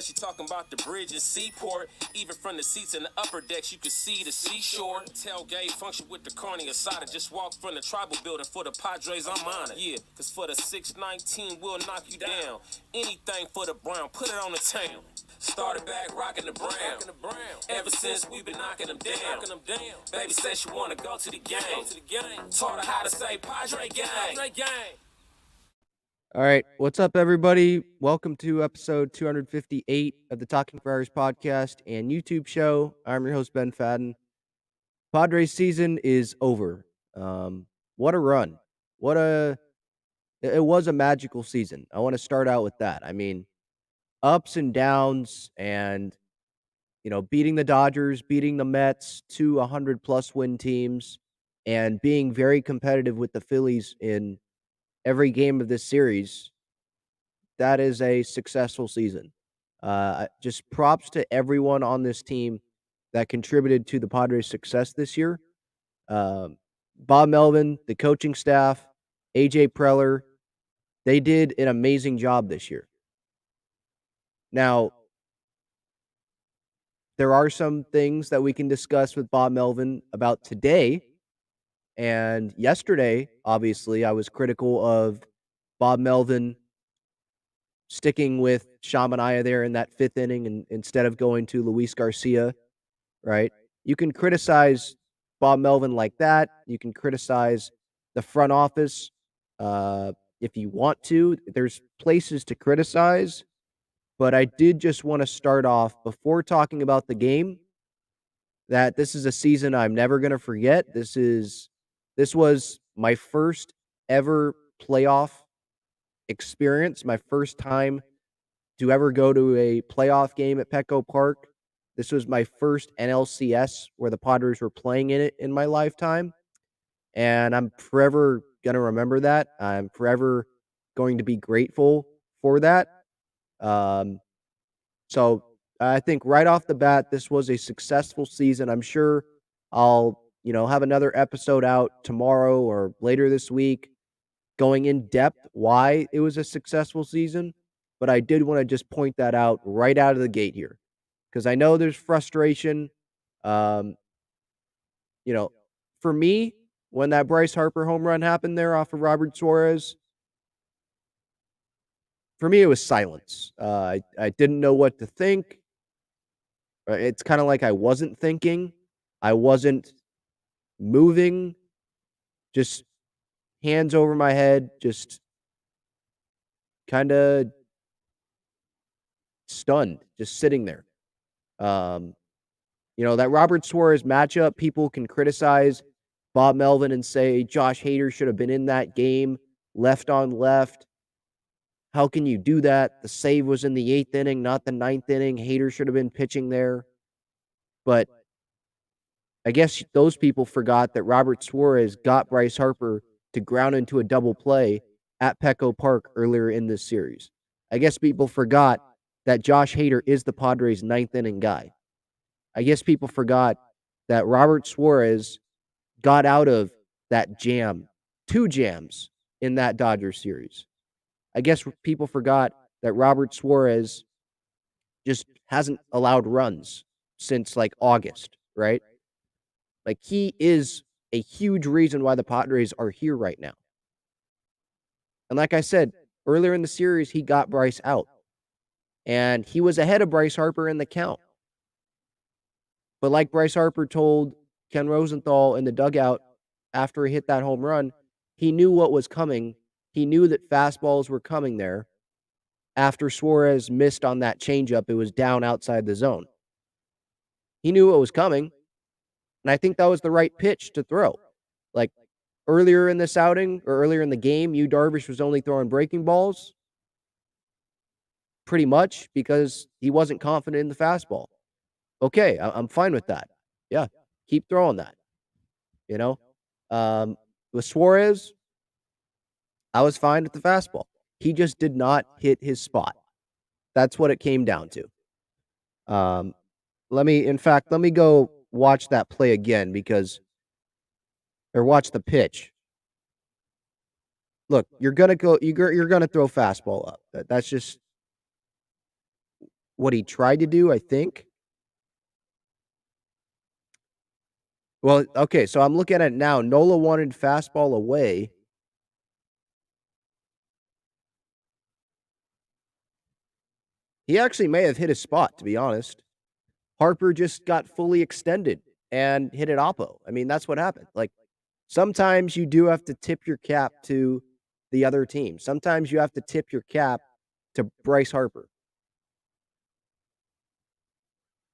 She talking about the bridge and seaport. Even from the seats in the upper decks, you could see the seashore. Tailgate function with the carne asada. Just walk from the tribal building for the Padres, I'm on it. Yeah, cause for the 619, we'll knock you down. Anything for the Brown, put it on the town. Started back rocking the Brown. Ever since we've been knocking them down. Baby said she wanna go to the game. Taught her how to say Padre gang. All right. What's up, everybody? Welcome to episode 258 of the Talking Friars podcast and YouTube show. I'm your host, Ben Fadden. Padres season is over. What a run. It was a magical season. I want to start out with that. I mean, ups and downs and, beating the Dodgers, beating the Mets, two 100-plus win teams, and being very competitive with the Phillies in every game of this series. That is a successful season. Just props to everyone on this team that contributed to the Padres' success this year. Um, Bob Melvin, the coaching staff, AJ Preller, they did an amazing job this year. Now, there are some things that we can discuss with Bob Melvin about today. And yesterday, obviously, I was critical of Bob Melvin sticking with Shamanaya there in that fifth inning and instead of going to Luis Garcia, right? You can criticize Bob Melvin like that. You can criticize the front office if you want to. There's places to criticize, but I did just want to start off before talking about the game that this is a season I'm never going to forget. This was my first ever playoff experience, my first time to ever go to a playoff game at Petco Park. This was my first NLCS where the Padres were playing in it in my lifetime, and I'm forever going to remember that. I'm forever going to be grateful for that. Um, so I think right off the bat, this was a successful season. I'm sure I'll, have another episode out tomorrow or later this week going in depth why it was a successful season, but I did want to just point that out right out of the gate here because I know there's frustration. Um, you know, for me, when that Bryce Harper home run happened there off of Robert Suarez, for me it was silence. I didn't know what to think. It's kind of like I wasn't thinking, I wasn't moving, just hands over my head, just kind of stunned, just sitting there. Um, that Robert Suarez matchup, people can criticize Bob Melvin and say Josh Hader should have been in that game, left on left. How can you do that? The save was in the 8th inning, not the 9th inning. Hader should have been pitching there. But I guess those people forgot that Robert Suarez got Bryce Harper to ground into a double play at Petco Park earlier in this series. I guess people forgot that Josh Hader is the Padres' 9th inning guy. I guess people forgot that Robert Suarez got out of that jam, 2 jams in that Dodgers series. I guess people forgot that Robert Suarez just hasn't allowed runs since like August, right? Like he is a huge reason why the Padres are here right now. And like I said, earlier in the series, he got Bryce out. And he was ahead of Bryce Harper in the count. But like Bryce Harper told Ken Rosenthal in the dugout after he hit that home run, he knew what was coming. He knew that fastballs were coming there. After Suarez missed on that changeup, it was down outside the zone. He knew what was coming, and I think that was the right pitch to throw. Like earlier in this outing or earlier in the game, Darvish was only throwing breaking balls pretty much because he wasn't confident in the fastball. Okay, I'm fine with that. Yeah, keep throwing that. You know, with Suarez, I was fine with the fastball. He just did not hit his spot. That's what it came down to. Let me go watch that play again or watch the pitch. Look, you're gonna throw fastball up. That's just what he tried to do, I think. Well, okay, so I'm looking at it now. Nola wanted fastball away. He actually may have hit his spot, to be honest. Harper just got fully extended and hit it oppo. I mean, that's what happened. Like, sometimes you do have to tip your cap to the other team. Sometimes you have to tip your cap to Bryce Harper.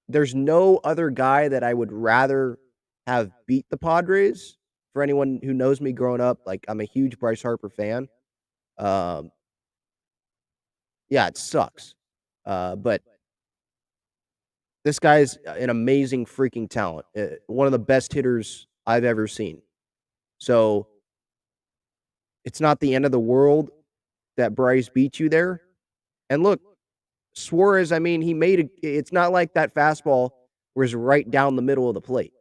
There's no other guy that I would rather have beat the Padres. For anyone who knows me growing up, like, I'm a huge Bryce Harper fan. Um, yeah, it sucks. But this guy's an amazing freaking talent. One of the best hitters I've ever seen. So it's not the end of the world that Bryce beat you there. And look, Suarez, I mean, it's not like that fastball was right down the middle of the plate.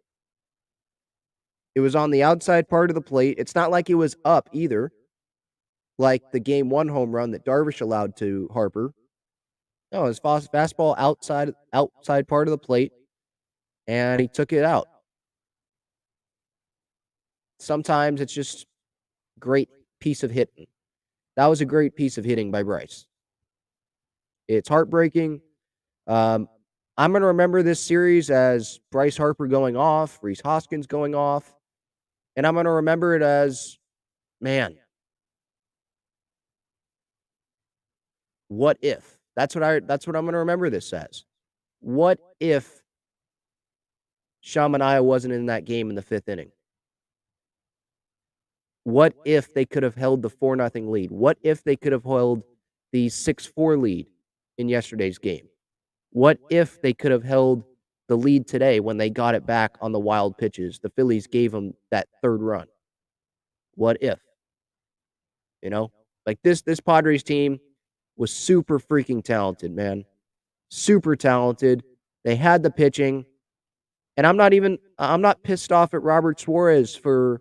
It was on the outside part of the plate. It's not like it was up either, like the game 1 home run that Darvish allowed to Harper. No, his fastball outside part of the plate, and he took it out. Sometimes it's just great piece of hitting. That was a great piece of hitting by Bryce. It's heartbreaking. I'm going to remember this series as Bryce Harper going off, Rhys Hoskins going off, and I'm going to remember it as, man, what if? That's what I'm going to remember this as. What if Shamania wasn't in that game in the 5th inning? What if they could have held the 4-0 lead? What if they could have held the 6-4 lead in yesterday's game? What if they could have held the lead today when they got it back on the wild pitches? The Phillies gave them that 3rd run. What if? You know? Like this Padres team was super freaking talented, man. Super talented. They had the pitching. And I'm not pissed off at Robert Suarez for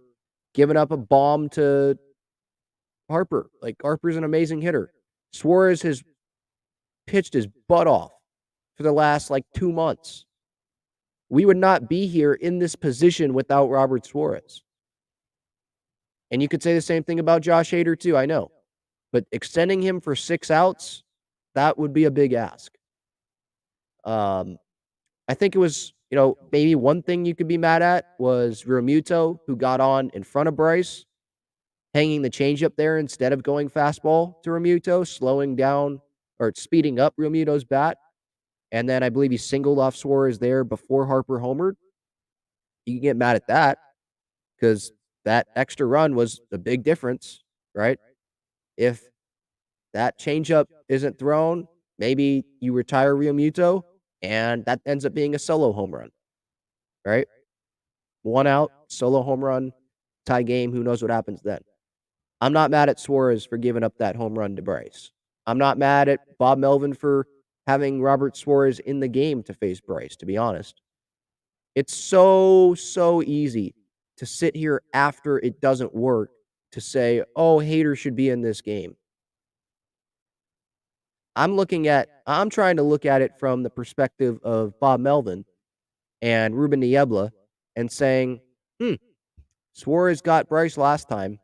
giving up a bomb to Harper. Like, Harper's an amazing hitter. Suarez has pitched his butt off for the last, 2 months. We would not be here in this position without Robert Suarez. And you could say the same thing about Josh Hader, too, I know. But extending him for 6 outs, that would be a big ask. I think it was, maybe one thing you could be mad at was Realmuto, who got on in front of Bryce, hanging the changeup there instead of going fastball to Realmuto, slowing down or speeding up Realmuto's bat. And then I believe he singled off Suarez there before Harper homered. You can get mad at that because that extra run was a big difference, right? If that changeup isn't thrown, maybe you retire Realmuto, and that ends up being a solo home run, right? 1 out, solo home run, tie game. Who knows what happens then? I'm not mad at Suarez for giving up that home run to Bryce. I'm not mad at Bob Melvin for having Robert Suarez in the game to face Bryce, to be honest. It's so easy to sit here after it doesn't work to say, oh, Hader should be in this game. I'm trying to look at it from the perspective of Bob Melvin and Ruben Niebla and saying, Suarez got Bryce last time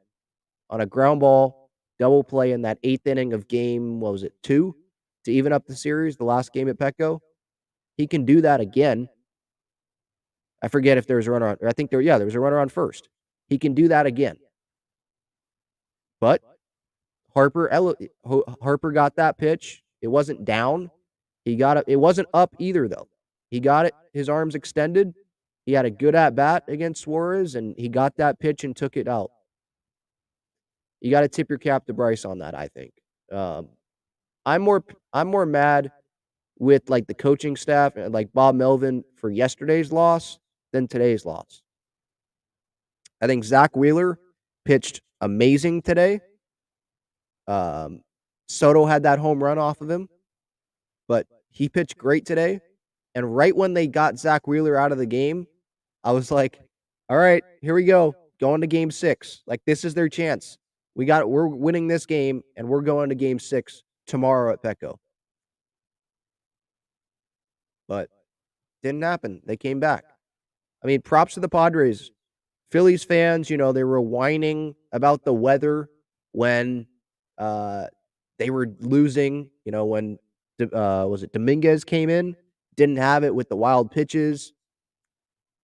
on a ground ball double play in that 8th inning of game, 2, to even up the series, the last game at Petco. He can do that again. I forget if there was a runner on. I think there was a runner on first. He can do that again. But Harper got that pitch. It wasn't down. He got it. It wasn't up either, though. He got it. His arms extended. He had a good at bat against Suarez, and he got that pitch and took it out. You got to tip your cap to Bryce on that, I think. I'm more mad with the coaching staff and Bob Melvin for yesterday's loss than today's loss. I think Zach Wheeler pitched amazing today. Soto had that home run off of him, but he pitched great today. And right when they got Zach Wheeler out of the game, I was like, all right, here we go. Going to game 6. This is their chance. We're winning this game, and we're going to game 6 tomorrow at Petco. but didn't happen. They came back. I mean, props to the Padres. Phillies fans, they were whining about the weather when they were losing, when was it Dominguez came in, didn't have it with the wild pitches,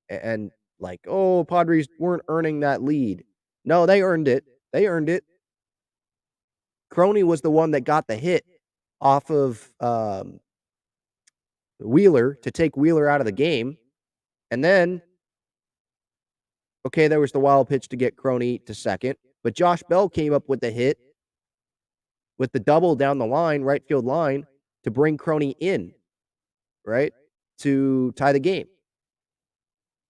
and like, oh, Padres weren't earning that lead. No, they earned it. They earned it. Crony was the one that got the hit off of Wheeler to take Wheeler out of the game. And then, okay, there was the wild pitch to get Crony to second, but Josh Bell came up with the hit with the double down the line, right field line, to bring Crony in, right, to tie the game.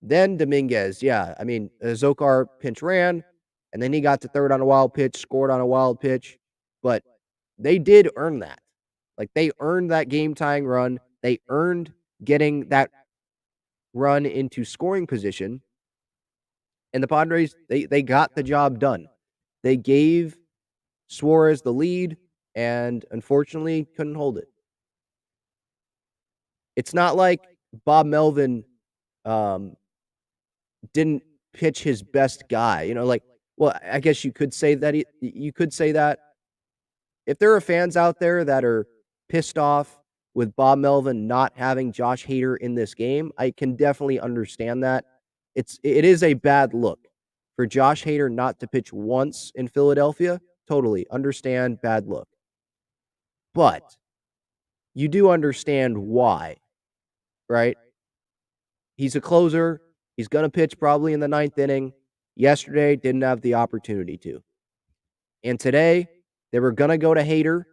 Then Dominguez, Zokar pinch ran, and then he got to third on a wild pitch, scored on a wild pitch, but they did earn that. Like, they earned that game-tying run. They earned getting that run into scoring position, and the Padres, they got the job done. They gave Suarez the lead, and unfortunately couldn't hold it. It's not like Bob Melvin didn't pitch his best guy. Well, I guess you could say that. You could say that. If there are fans out there that are pissed off with Bob Melvin not having Josh Hader in this game, I can definitely understand that. It is a bad look for Josh Hader not to pitch once in Philadelphia. Totally understand, bad look. But you do understand why, right? He's a closer. He's going to pitch probably in the 9th inning. Yesterday, didn't have the opportunity to. And today, they were going to go to Hader.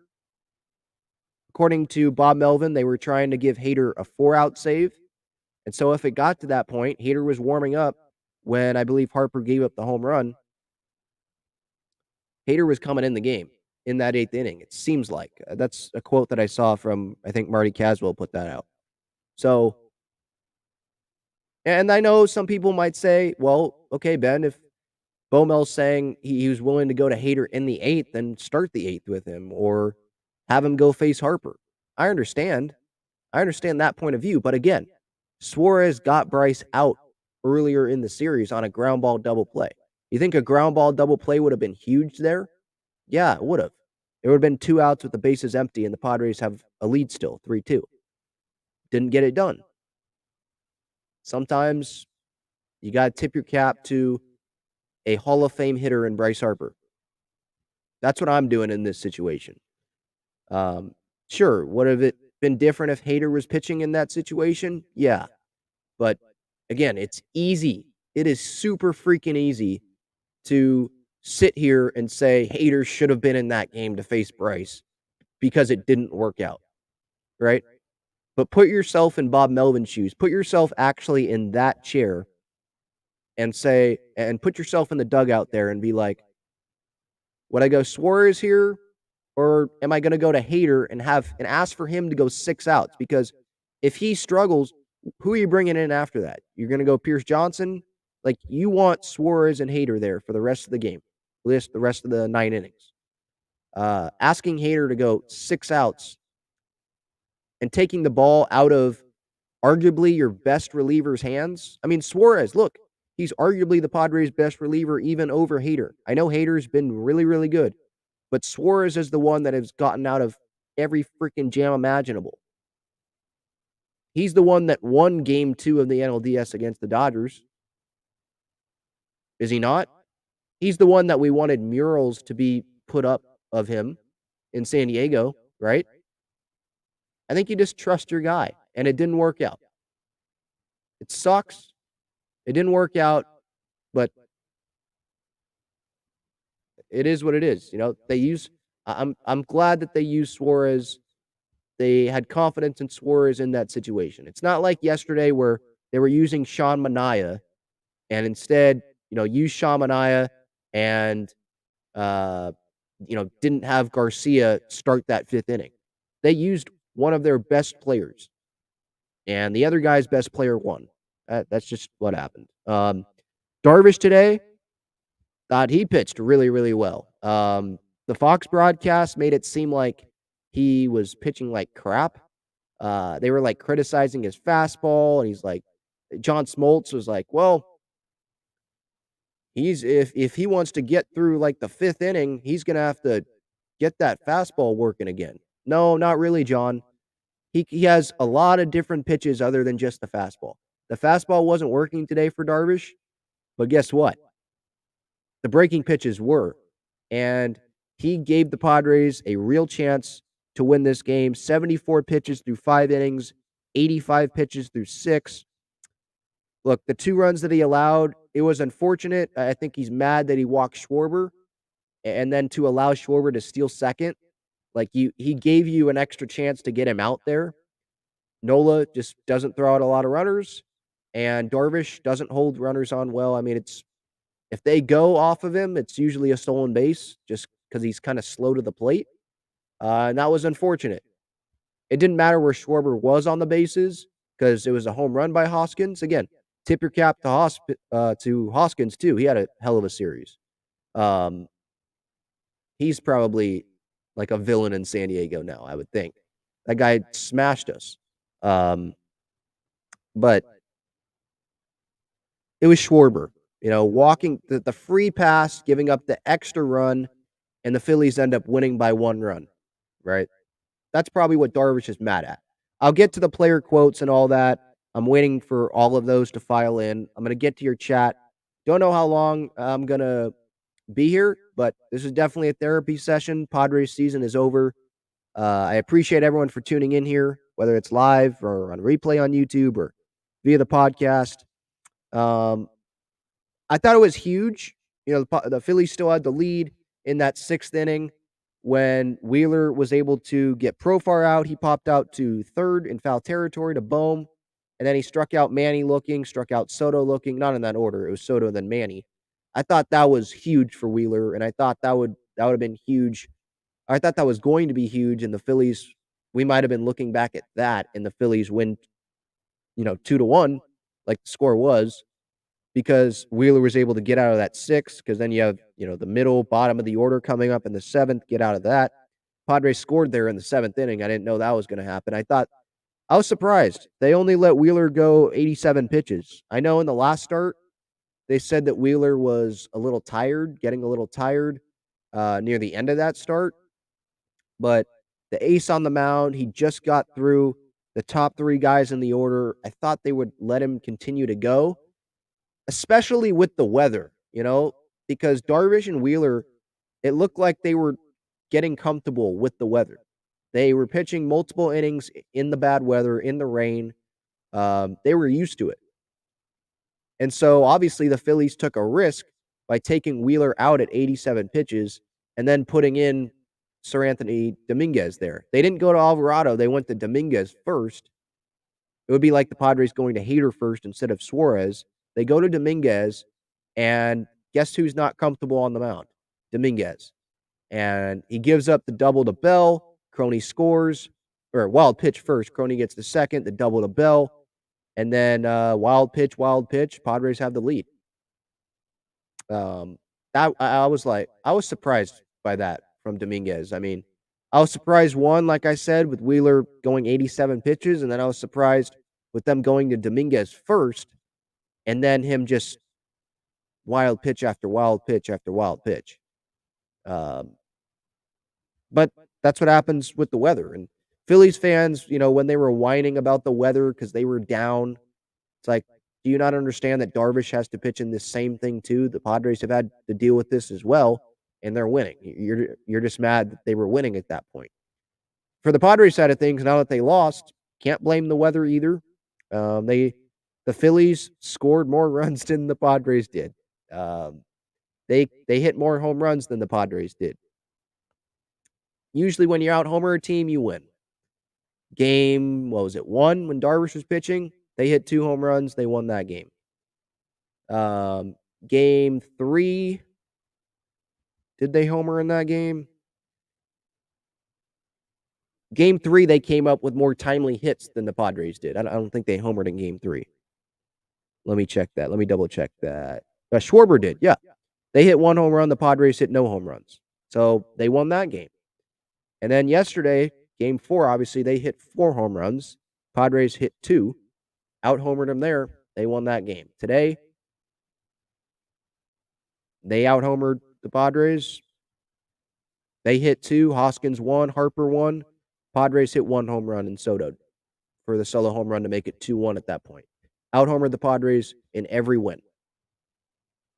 According to Bob Melvin, they were trying to give Hader a 4-out save. And so if it got to that point, Hader was warming up when I believe Harper gave up the home run. Hader was coming in the game in that 8th inning, it seems like. That's a quote that I saw from, I think Marty Caswell put that out. So, and I know some people might say, well, okay, Ben, if Bomel's saying he was willing to go to Hader in the 8th, then start the 8th with him or have him go face Harper. I understand. I understand that point of view. But again, Suarez got Bryce out earlier in the series on a ground ball double play. You think a ground ball double play would have been huge there? Yeah, it would have. It would have been 2 outs with the bases empty, and the Padres have a lead still, 3-2. Didn't get it done. Sometimes you got to tip your cap to a Hall of Fame hitter in Bryce Harper. That's what I'm doing in this situation. Sure, would have it been different if Hader was pitching in that situation? Yeah. But again, it's easy. It is super freaking easy to sit here and say Hader should have been in that game to face Bryce because it didn't work out, right? But put yourself in Bob Melvin's shoes. Put yourself actually in that chair and put yourself in the dugout there and be like, would I go Suarez here, or am I going to go to Hader and ask for him to go 6 outs? Because if he struggles, who are you bringing in after that? You're going to go Pierce Johnson? Like, you want Suarez and Hader there for the rest of the game, the rest of the 9 innings. Asking Hader to go 6 outs and taking the ball out of arguably your best reliever's hands. I mean, Suarez, look, he's arguably the Padres' best reliever, even over Hader. I know Hader's been really, really good, but Suarez is the one that has gotten out of every freaking jam imaginable. He's the one that won Game 2 of the NLDS against the Dodgers. Is he not? He's the one that we wanted murals to be put up of him in San Diego, right? I think you just trust your guy, and it didn't work out. It sucks. It didn't work out, but it is what it is. I'm glad that they used Suarez. They had confidence in Suarez in that situation. It's not like yesterday where they were using Sean Manaea and instead, use Sean Manaea and, didn't have Garcia start that 5th inning. They used one of their best players, and the other guy's best player won. That's just what happened. Darvish today, thought he pitched really, really well. The Fox broadcast made it seem like he was pitching like crap. They were like criticizing his fastball, and he's like, John Smoltz was like, well, if he wants to get through like the 5th inning, he's gonna have to get that fastball working again. No, not really, John. He has a lot of different pitches other than just the fastball. The fastball wasn't working today for Darvish, but guess what? The breaking pitches were. And he gave the Padres a real chance to win this game. 74 pitches through 5 innings, 85 pitches through 6. Look, the 2 runs that he allowed, it was unfortunate. I think he's mad that he walked Schwarber, and then to allow Schwarber to steal second, like he gave you an extra chance to get him out there. Nola just doesn't throw out a lot of runners, and Darvish doesn't hold runners on well. I mean, if they go off of him, it's usually a stolen base just because he's kind of slow to the plate, and that was unfortunate. It didn't matter where Schwarber was on the bases because it was a home run by Hoskins. Again, tip your cap to Hoskins too. He had a hell of a series. He's probably like a villain in San Diego now, I would think. That guy smashed us. But it was Schwarber, walking the free pass, giving up the extra run, and the Phillies end up winning by 1 run, right? That's probably what Darvish is mad at. I'll get to the player quotes and all that. I'm waiting for all of those to file in. I'm going to get to your chat. Don't know how long I'm going to be here, but this is definitely a therapy session. Padres season is over. I appreciate everyone for tuning in here, whether it's live or on replay on YouTube or via the podcast. I thought it was huge. The Phillies still had the lead in that 6th inning when Wheeler was able to get Profar out. He popped out to 3rd in foul territory to Bohm, and then he struck out Manny looking, struck out Soto looking. Not in that order. It was Soto then Manny. I thought that was huge for Wheeler, and I thought that would have been huge. I thought that was going to be huge, and the Phillies, we might have been looking back at that, and the Phillies win, 2-1, like the score was, because Wheeler was able to get out of that 6, because then you have, the middle, bottom of the order coming up in the 7th, get out of that. Padres scored there in the 7th inning. I didn't know that was going to happen. I was surprised. They only let Wheeler go 87 pitches. I know in the last start, they said that Wheeler was a little tired, getting a little tired near the end of that start. But the ace on the mound, he just got through the top 3 guys in the order. I thought they would let him continue to go, especially with the weather, because Darvish and Wheeler, it looked like they were getting comfortable with the weather. They were pitching multiple innings in the bad weather, in the rain. They were used to it. And so obviously the Phillies took a risk by taking Wheeler out at 87 pitches and then putting in Seranthony Dominguez there. They didn't go to Alvarado. They went to Dominguez first. It would be like the Padres going to Hader first instead of Suarez. They go to Dominguez, and guess who's not comfortable on the mound? Dominguez. And he gives up the double to Bell. Crony scores, or wild pitch first. Crony gets the second, the double to Bell. And then wild pitch. Padres have the lead. I was surprised by that from Dominguez. I mean, I was surprised, like I said, with Wheeler going 87 pitches, and then I was surprised with them going to Dominguez first, and then him just wild pitch after wild pitch after wild pitch. But that's what happens with the weather. And Phillies fans, when they were whining about the weather because they were down, it's like, do you not understand that Darvish has to pitch in this same thing too? The Padres have had to deal with this as well, and they're winning. You're just mad that they were winning at that point. For the Padres side of things, now that they lost, can't blame the weather either. The Phillies scored more runs than the Padres did. They hit more home runs than the Padres did. Usually when you're out homer a team, you win. Game, 1 when Darvish was pitching? They hit 2 home runs. They won that game. Game 3, did they homer in that game? Game 3, they came up with more timely hits than the Padres did. I don't think they homered in Game 3. Let me check that. Let me double check that. Schwarber did, yeah. They hit 1 home run. The Padres hit no home runs. So they won that game. And then yesterday, Game 4, obviously, they hit 4 home runs. Padres hit 2. Out-homered them there. They won that game. Today, they out-homered the Padres. They hit 2. Hoskins won. Harper won. Padres hit 1 home run in Soto for the solo home run to make it 2-1 at that point. Out-homered the Padres in every win.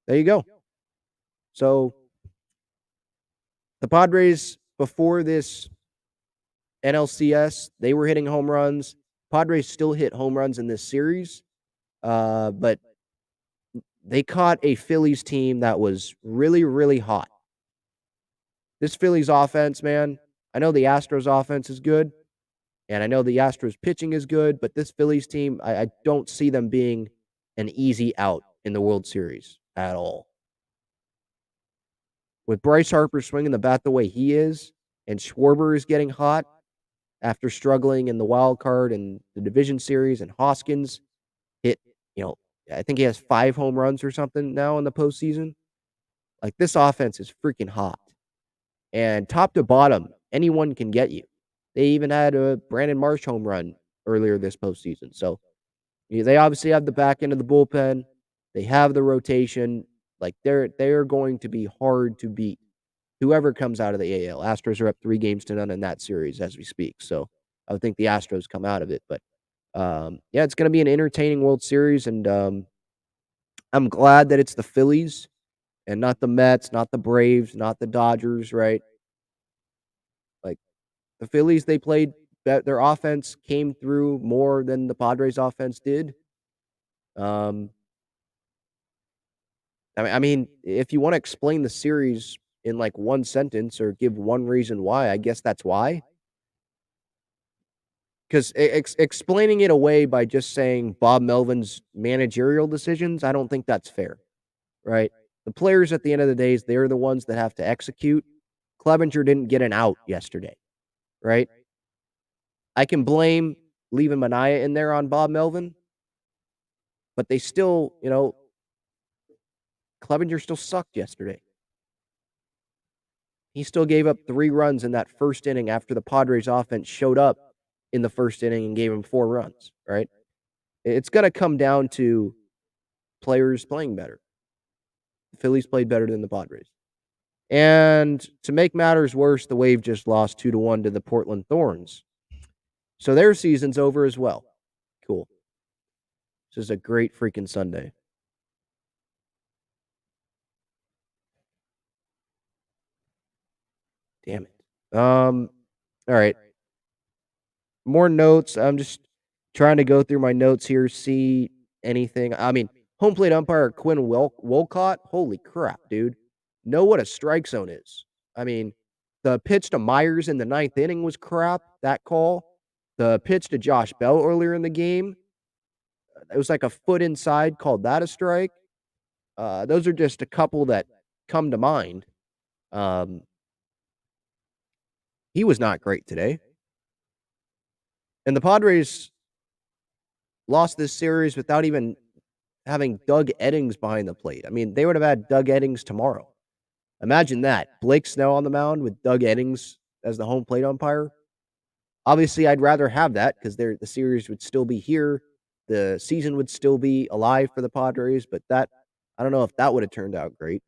There you go. So, the Padres, before this NLCS, they were hitting home runs. Padres still hit home runs in this series, but they caught a Phillies team that was really, really hot. This Phillies offense, man, I know the Astros offense is good, and I know the Astros pitching is good, but this Phillies team, I don't see them being an easy out in the World Series at all. With Bryce Harper swinging the bat the way he is, and Schwarber is getting hot after struggling in the wild card and the division series, and Hoskins hit, I think he has 5 home runs or something now in the postseason. Like, this offense is freaking hot. And top to bottom, anyone can get you. They even had a Brandon Marsh home run earlier this postseason. So, they obviously have the back end of the bullpen. They have the rotation. Like, they're going to be hard to beat. Whoever comes out of the AL. Astros are up 3-0 in that series as we speak. So, I would think the Astros come out of it. But, yeah, it's going to be an entertaining World Series. And I'm glad that it's the Phillies and not the Mets, not the Braves, not the Dodgers, right? Like, the Phillies, they played, their offense came through more than the Padres offense did. I mean, if you want to explain the series in like one sentence or give one reason why, I guess that's why. Because explaining it away by just saying Bob Melvin's managerial decisions, I don't think that's fair, right? The players at the end of the day, they're the ones that have to execute. Clevenger didn't get an out yesterday, right? I can blame leaving Manaea in there on Bob Melvin, but they still, Clevenger still sucked yesterday. He still gave up 3 runs in that first inning after the Padres offense showed up in the first inning and gave him 4 runs, right? It's going to come down to players playing better. The Phillies played better than the Padres. And to make matters worse, the Wave just lost 2-1 to the Portland Thorns. So their season's over as well. Cool. This is a great freaking Sunday. Damn it. All right. More notes. I'm just trying to go through my notes here, see anything. I mean, home plate umpire Quinn Wolcott. Holy crap, dude. Know what a strike zone is. I mean, the pitch to Myers in the 9th inning was crap, that call. The pitch to Josh Bell earlier in the game, it was like a foot inside, called that a strike. Those are just a couple that come to mind. He was not great today. And the Padres lost this series without even having Doug Eddings behind the plate. I mean, they would have had Doug Eddings tomorrow. Imagine that. Blake Snell on the mound with Doug Eddings as the home plate umpire. Obviously, I'd rather have that because the series would still be here. The season would still be alive for the Padres, but I don't know if that would have turned out great.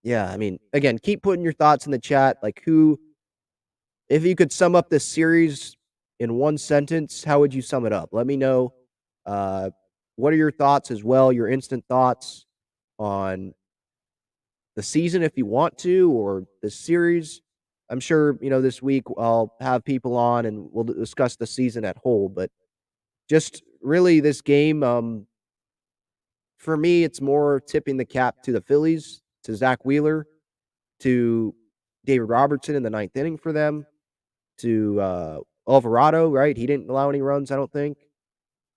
Yeah, I mean, again, keep putting your thoughts in the chat. Like, if you could sum up this series in one sentence, how would you sum it up? Let me know. What are your thoughts as well, your instant thoughts on the season if you want to, or the series? I'm sure, this week I'll have people on and we'll discuss the season at whole, but just really this game, for me, it's more tipping the cap to the Phillies, to Zach Wheeler, to David Robertson in the 9th inning for them, to Alvarado, right? He didn't allow any runs, I don't think.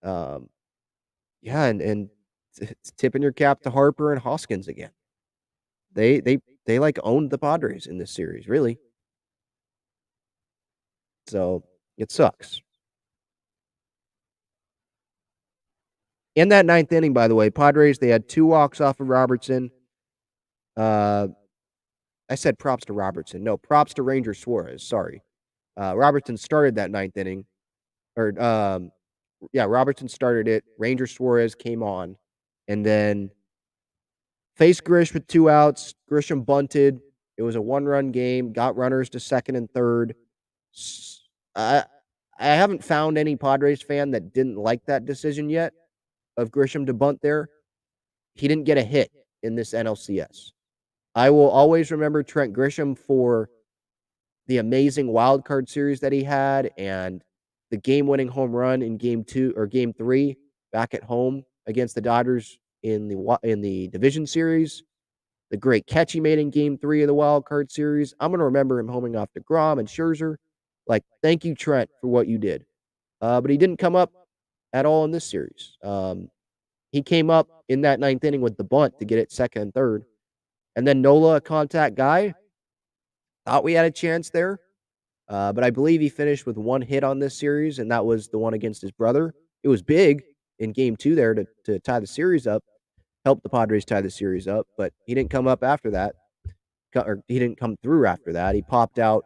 Yeah, and tipping your cap to Harper and Hoskins again. They like owned the Padres in this series, really. So it sucks. In that 9th inning, by the way, Padres, they had 2 walks off of Robertson. I said props to Robertson. No, props to Ranger Suarez. Sorry. Robertson started that ninth inning. Robertson started it. Ranger Suarez came on. And then faced Grish with 2 outs. Grisham bunted. It was a 1-run game. Got runners to second and third. I haven't found any Padres fan that didn't like that decision yet of Grisham to bunt there. He didn't get a hit in this NLCS. I will always remember Trent Grisham for the amazing wild card series that he had and the game-winning home run in game 3 back at home against the Dodgers in the division series. The great catch he made in game 3 of the wild card series. I'm going to remember him homing off DeGrom and Scherzer. Like, thank you, Trent, for what you did. But he didn't come up at all in this series. He came up in that ninth inning with the bunt to get it second and third. And then Nola, a contact guy, thought we had a chance there. But I believe he finished with 1 hit on this series, and that was the one against his brother. It was big in game 2 there to tie the series up, help the Padres tie the series up, but he didn't come up after that. He didn't come through after that. He popped out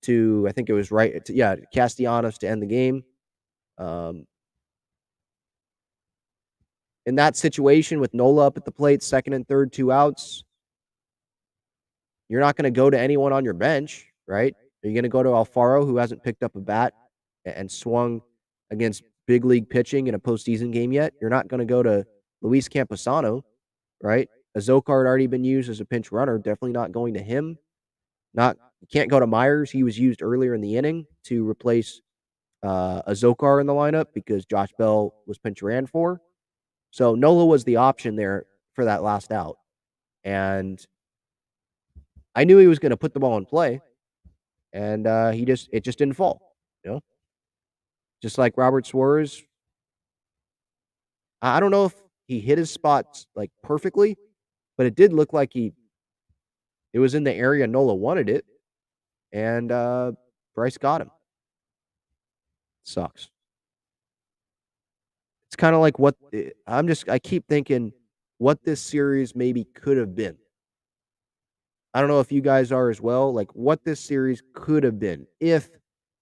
to, I think it was Castellanos to end the game. In that situation with Nola up at the plate, second and third, 2 outs, you're not going to go to anyone on your bench, right? Are you going to go to Alfaro, who hasn't picked up a bat and swung against big league pitching in a postseason game yet? You're not going to go to Luis Camposano, right? Azokar had already been used as a pinch runner. Definitely not going to him. You can't go to Myers. He was used earlier in the inning to replace Azokar in the lineup because Josh Bell was pinch ran for. So Nola was the option there for that last out. And I knew he was going to put the ball in play. And it just didn't fall, Just like Robert Suarez. I don't know if he hit his spots like perfectly, but it did look like it was in the area Nola wanted it, and Bryce got him. Sucks. It's kind of like I keep thinking what this series maybe could have been. I don't know if you guys are as well, like what this series could have been if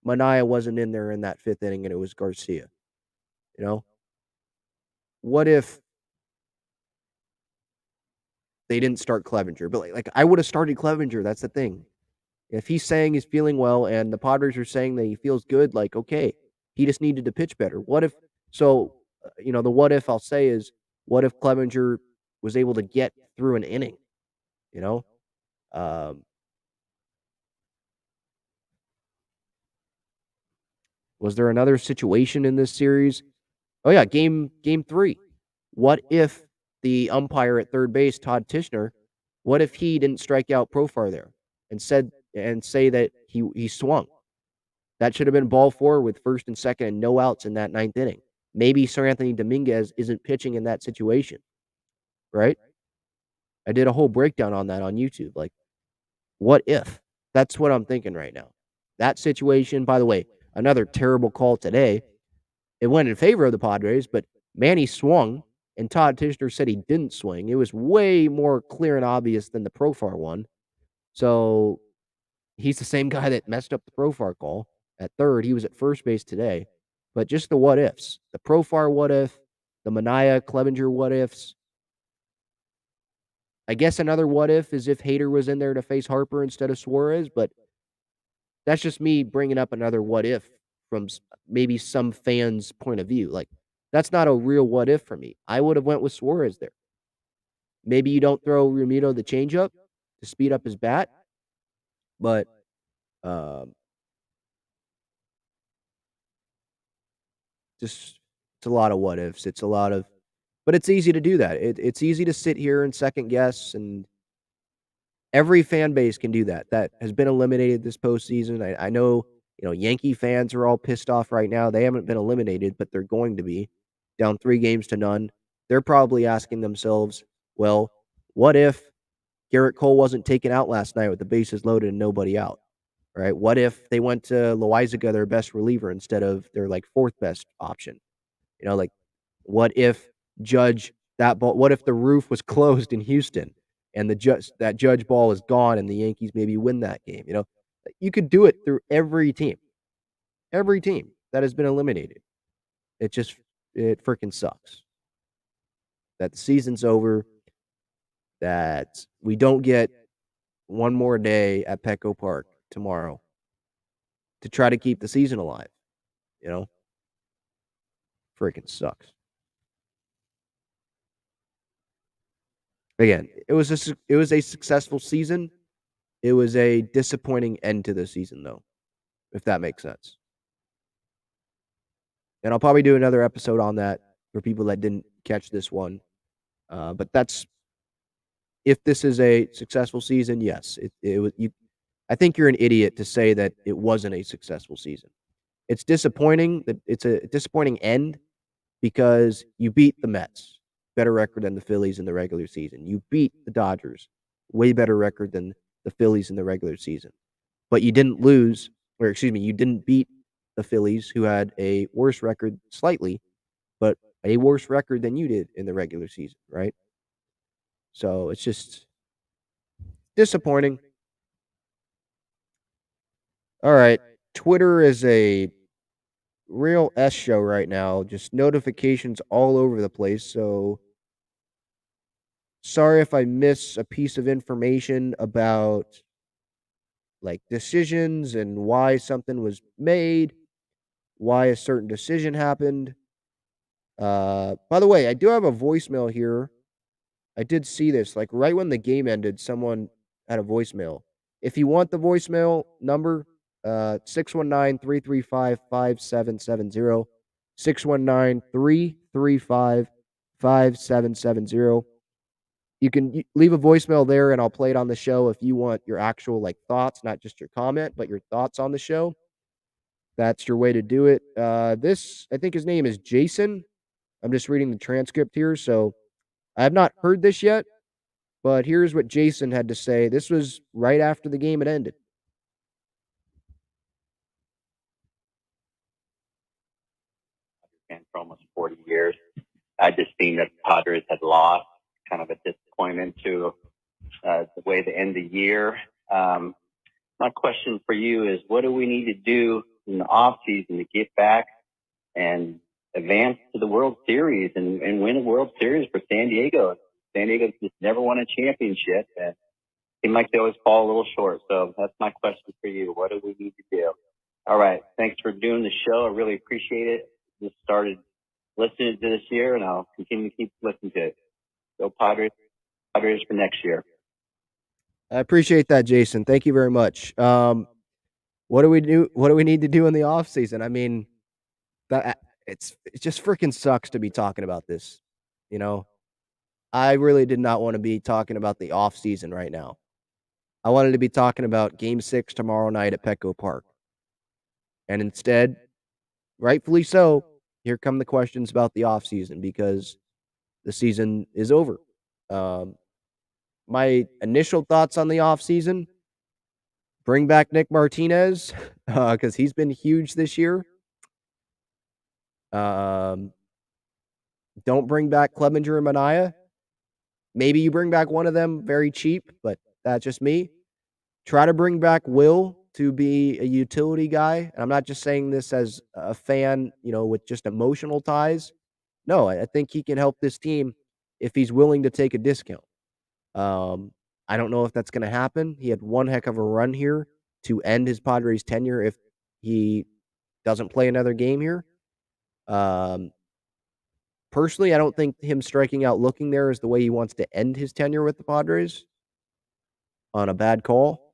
Manaea wasn't in there in that 5th inning and it was Garcia. What if they didn't start Clevenger? But like I would have started Clevenger. That's the thing. If he's saying he's feeling well and the Padres are saying that he feels good, like, okay, he just needed to pitch better. What if, the what if I'll say is, what if Clevenger was able to get through an inning? Was there another situation in this series? Oh yeah, game 3. What if the umpire at third base, Todd Tishner, what if he didn't strike out Profar there and say that he swung? That should have been ball 4 with first and second and no outs in that 9th inning. Maybe Sir Anthony Dominguez isn't pitching in that situation, right? I did a whole breakdown on that on YouTube. Like, what if? That's what I'm thinking right now. That situation, by the way, another terrible call today. It went in favor of the Padres, but Manny swung, and Todd Tishner said he didn't swing. It was way more clear and obvious than the Profar one. So he's the same guy that messed up the Profar call at third. He was at first base today. But just the what ifs. The Profar what if, the Manaea Clevenger what ifs. I guess another what if is if Hader was in there to face Harper instead of Suarez, but that's just me bringing up another what if from maybe some fans' point of view. Like, that's not a real what if for me. I would have went with Suarez there. Maybe you don't throw Ramiro the changeup to speed up his bat, but just it's a lot of what ifs. But it's easy to do that. It's easy to sit here and second guess, and every fan base can do that. That has been eliminated this postseason. I know, Yankee fans are all pissed off right now. They haven't been eliminated, but they're going to be down 3-0. They're probably asking themselves, well, what if Garrett Cole wasn't taken out last night with the bases loaded and nobody out? Right? What if they went to Loizaga, their best reliever, instead of their 4th best option? What if Judge that ball? What if the roof was closed in Houston? and that judge ball is gone and the Yankees maybe win that game. You could do it through every team that has been eliminated. It freaking sucks that the season's over, that we don't get one more day at Petco Park tomorrow to try to keep the season alive. Freaking sucks. Again, it was a successful season. It was a disappointing end to the season, though, if that makes sense. And I'll probably do another episode on that for people that didn't catch this one. But if this is a successful season, yes, it was. I think you're an idiot to say that it wasn't a successful season. It's disappointing that it's a disappointing end because you beat the Mets, better record than the Phillies in the regular season. You beat the Dodgers, way better record than the Phillies in the regular season. But you didn't you didn't beat the Phillies, who had a worse record slightly, but a worse record than you did in the regular season, right? So it's just disappointing. All right. Twitter is a real S show right now. Just notifications all over the place. So sorry if I miss a piece of information about like decisions and why something was made, why a certain decision happened. By the way, I do have a voicemail here. I did see this. Like right when the game ended, someone had a voicemail. If you want the voicemail number, 619-335-5770. 619-335-5770. You can leave a voicemail there and I'll play it on the show if you want your actual like thoughts, not just your comment, but your thoughts on the show. That's your way to do it. I think his name is Jason. I'm just reading the transcript here, so I have not heard this yet, but here's what Jason had to say. This was right after the game had ended. For almost 40 years. I just seen that the Padres had lost, kind of a disappointment to the way they end the year. My question for you is, what do we need to do in the offseason to get back and advance to the World Series and win a World Series for San Diego? San Diego just never won a championship, and it seems like they always fall a little short. So that's my question for you. What do we need to do? All right. Thanks for doing the show. I really appreciate it. Just started listening to this year, and I'll continue to keep listening to it. Go Padres for next year. I appreciate that, Jason. Thank you very much. What do we do? What do we need to do in the offseason? I mean, it just freaking sucks to be talking about this. I really did not want to be talking about the offseason right now. I wanted to be talking about Game 6 tomorrow night at Petco Park. And instead, rightfully so, here come the questions about the offseason because the season is over. My initial thoughts on the offseason, bring back Nick Martinez because he's been huge this year. Don't bring back Clevenger and Manaea. Maybe you bring back one of them very cheap, but that's just me. Try to bring back Will to be a utility guy. And I'm not just saying this as a fan, with just emotional ties. No, I think he can help this team if he's willing to take a discount. I don't know if that's going to happen. He had one heck of a run here to end his Padres tenure if he doesn't play another game here. Personally, I don't think him striking out looking there is the way he wants to end his tenure with the Padres on a bad call.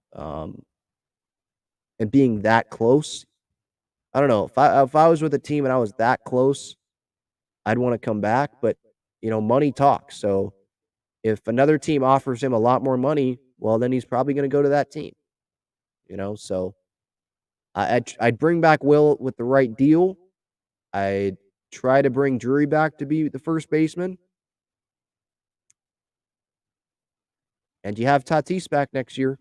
And being that close, I don't know. If I was with a team and I was that close, I'd want to come back. But, money talks. So if another team offers him a lot more money, well, then he's probably going to go to that team. So I'd bring back Will with the right deal. I'd try to bring Drury back to be the first baseman. And you have Tatis back next year.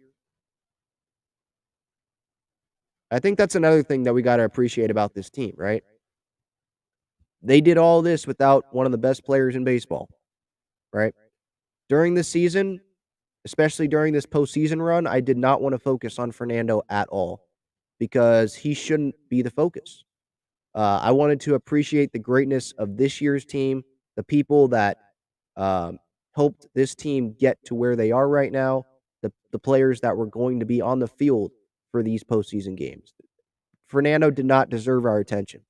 I think that's another thing that we got to appreciate about this team, right? They did all this without one of the best players in baseball, right? During the season, especially during this postseason run, I did not want to focus on Fernando at all because he shouldn't be the focus. I wanted to appreciate the greatness of this year's team, the people that helped this team get to where they are right now, the players that were going to be on the field for these postseason games. Fernando did not deserve our attention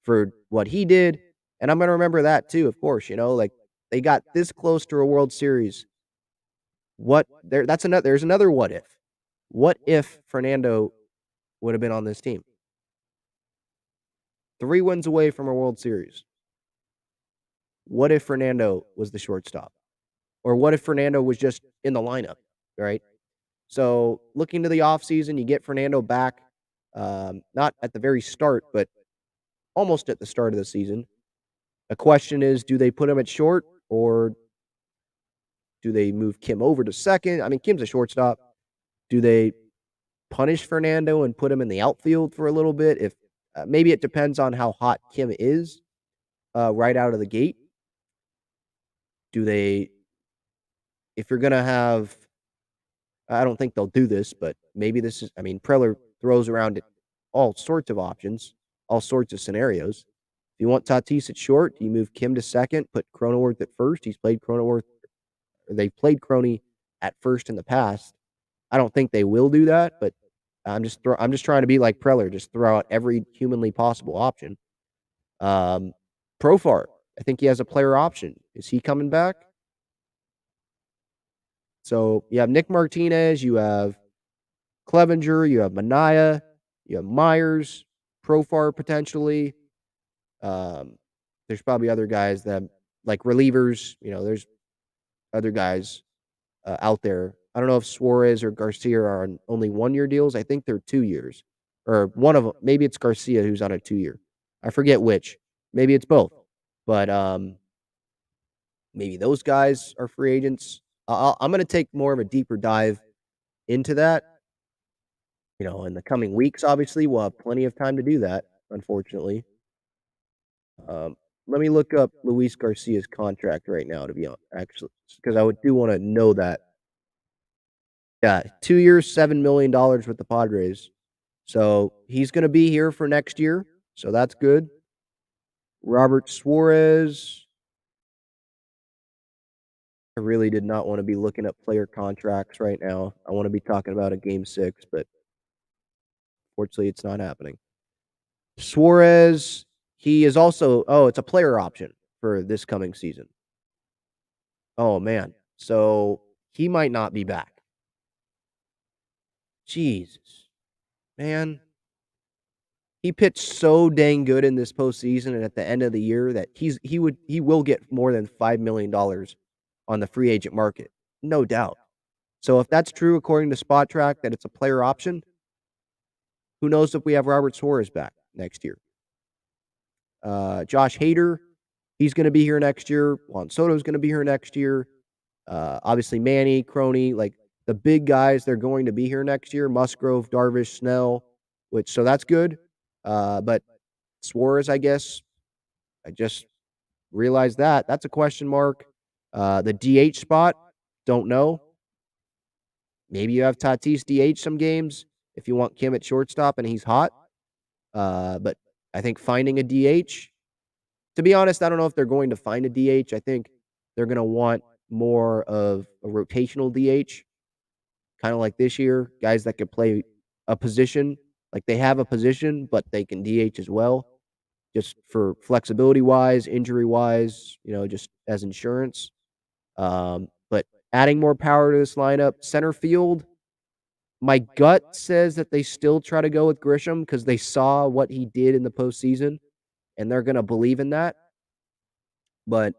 for what he did, and I'm going to remember that too, of course. Like they got this close to a World Series. There's another what if. What if Fernando would have been on this team? 3 wins away from a World Series. What if Fernando was the shortstop? Or what if Fernando was just in the lineup, right? So looking to the offseason, you get Fernando back, not at the very start, but almost at the start of the season. The question is, do they put him at short or do they move Kim over to second? I mean, Kim's a shortstop. Do they punish Fernando and put him in the outfield for a little bit? If maybe it depends on how hot Kim is right out of the gate. Do they, if you're going to have, I don't think they'll do this, but maybe this is, I mean, Preller throws around all sorts of options, all sorts of scenarios. If you want Tatis at short, you move Kim to second, put Cronenworth at first. They've played Croney at first in the past. I don't think they will do that, but I'm just trying to be like Preller, just throw out every humanly possible option. Profar, I think he has a player option. Is he coming back? So you have Nick Martinez, you have Clevenger, you have Manaea, you have Myers, Profar potentially. There's probably other guys that like relievers. There's other guys out there. I don't know if Suarez or Garcia are on only 1-year deals. I think they're 2 years, or one of them. Maybe it's Garcia who's on a 2-year. I forget which. Maybe it's both, but maybe those guys are free agents. I'm going to take more of a deeper dive into that. In the coming weeks, obviously, we'll have plenty of time to do that, unfortunately. Let me look up Luis Garcia's contract right now, to be honest, actually, because I do want to know that. Yeah, 2 years, $7 million with the Padres. So he's going to be here for next year, so that's good. Robert Suarez. I really did not want to be looking up player contracts right now. I want to be talking about a Game 6, but fortunately, it's not happening. Suarez, he is also, it's a player option for this coming season. Oh, man. So he might not be back. Jesus. Man. He pitched so dang good in this postseason and at the end of the year that he will get more than $5 million on the free agent market. No doubt. So if that's true, according to Spot Track, that it's a player option, who knows if we have Robert Suarez back next year. Josh Hader, he's going to be here next year. Juan Soto's going to be here next year. Obviously, Manny, Croney, like the big guys, they're going to be here next year. Musgrove, Darvish, Snell, so that's good. But Suarez, I guess, I just realized that's a question mark. The DH spot, don't know. Maybe you have Tatis DH some games if you want Kim at shortstop and he's hot. But I think finding a DH, to be honest, I don't know if they're going to find a DH. I think they're going to want more of a rotational DH, kind of like this year, guys that could play a position. Like they have a position, but they can DH as well, just for flexibility-wise, injury-wise, just as insurance. But adding more power to this lineup, center field, my gut says that they still try to go with Grisham because they saw what he did in the postseason, and they're going to believe in that. But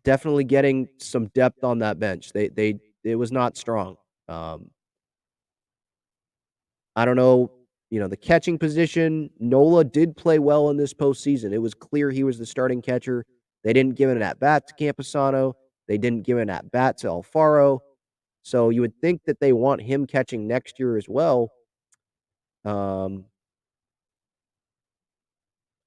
definitely getting some depth on that bench. It was not strong. I don't know, the catching position. Nola did play well in this postseason. It was clear he was the starting catcher. They didn't give an at-bat to Campusano. They didn't give an at-bat to Alfaro. So you would think that they want him catching next year as well. I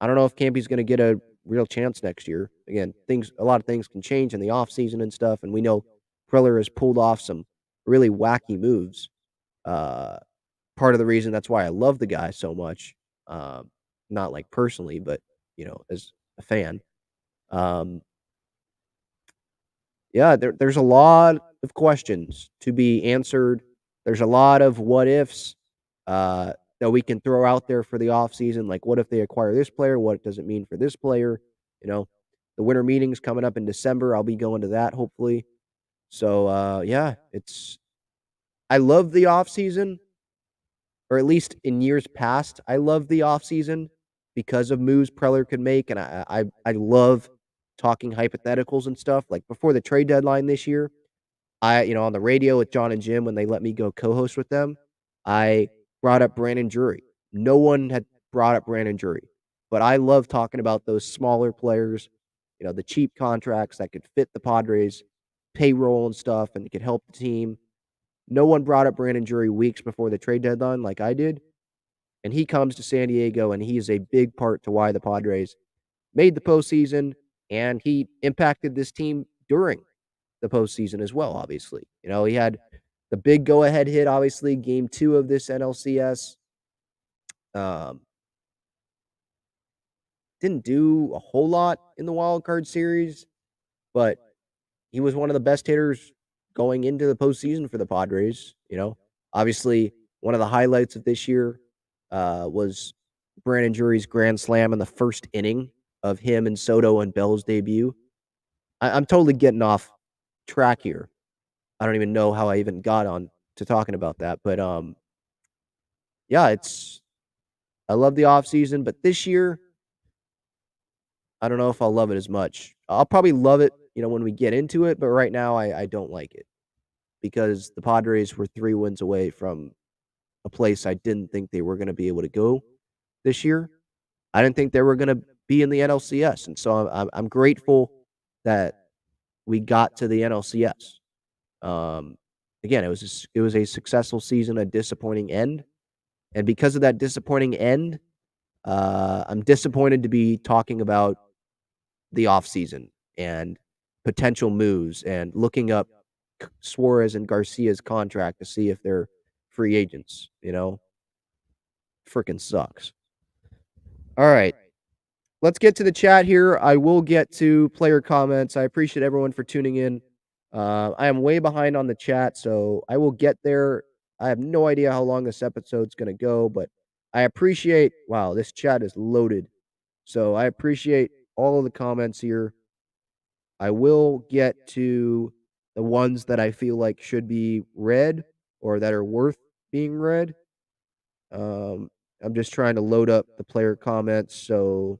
don't know if Campy's going to get a real chance next year. Again, a lot of things can change in the offseason and stuff, and we know Preller has pulled off some really wacky moves. Part of the reason that's why I love the guy so much, not like personally, but as a fan. Yeah, there's a lot of questions to be answered. There's a lot of what ifs that we can throw out there for the offseason. Like, what if they acquire this player? What does it mean for this player? The winter meeting's coming up in December. I'll be going to that hopefully. So, yeah, I love the offseason, or at least in years past, I love the offseason because of moves Preller could make. And I love talking hypotheticals and stuff. Like before the trade deadline this year, on the radio with John and Jim, when they let me go co-host with them, I brought up Brandon Drury. No one had brought up Brandon Drury, but I love talking about those smaller players, the cheap contracts that could fit the Padres payroll and stuff and could help the team. No one brought up Brandon Drury weeks before the trade deadline like I did, and he comes to San Diego, and he is a big part to why the Padres made the postseason, and he impacted this team during the postseason as well, obviously. He had the big go-ahead hit, obviously, game 2 of this NLCS. Didn't do a whole lot in the wild card series, but he was one of the best hitters going into the postseason for the Padres. Obviously, one of the highlights of this year was Brandon Drury's grand slam in the first inning of him and Soto and Bell's debut. I'm totally getting off track here. I don't even know how I even got on to talking about that, but yeah, I love the offseason, but this year I don't know if I'll love it as much. I'll probably love it, when we get into it, but right now I don't like it because the Padres were 3 wins away from a place I didn't think they were going to be able to go this year. I didn't think they were going to be in the NLCS, and so I'm grateful that we got to the NLCS. Again, it was a successful season, a disappointing end, and because of that disappointing end, I'm disappointed to be talking about the offseason and potential moves and looking up Suarez and Garcia's contract to see if they're free agents. Freaking sucks. All right. Let's get to the chat here. I will get to player comments. I appreciate everyone for tuning in. I am way behind on the chat, so I will get there. I have no idea how long this episode's going to go, but I appreciate, wow, this chat is loaded. So I appreciate all of the comments here. I will get to the ones that I feel like should be read or that are worth being read. I'm just trying to load up the player comments so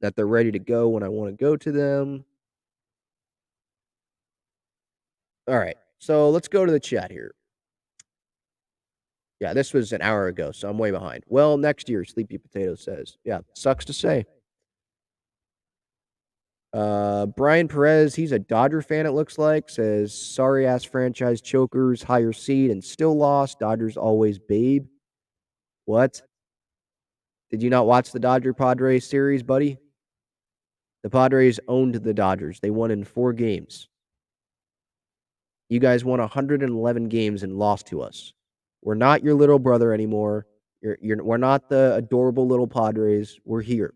that they're ready to go when I want to go to them. All right, so let's go to the chat here. Yeah, this was an hour ago, so I'm way behind. Well, next year, Sleepy Potato says. Yeah, sucks to say. Brian Perez, he's a Dodger fan, it looks like, says, sorry-ass franchise chokers, higher seed, and still lost. Dodgers always babe. What? Did you not watch the Dodger-Padres series, buddy? The Padres owned the Dodgers. They won in 4 games. You guys won 111 games and lost to us. We're not your little brother anymore. We're not the adorable little Padres. We're here.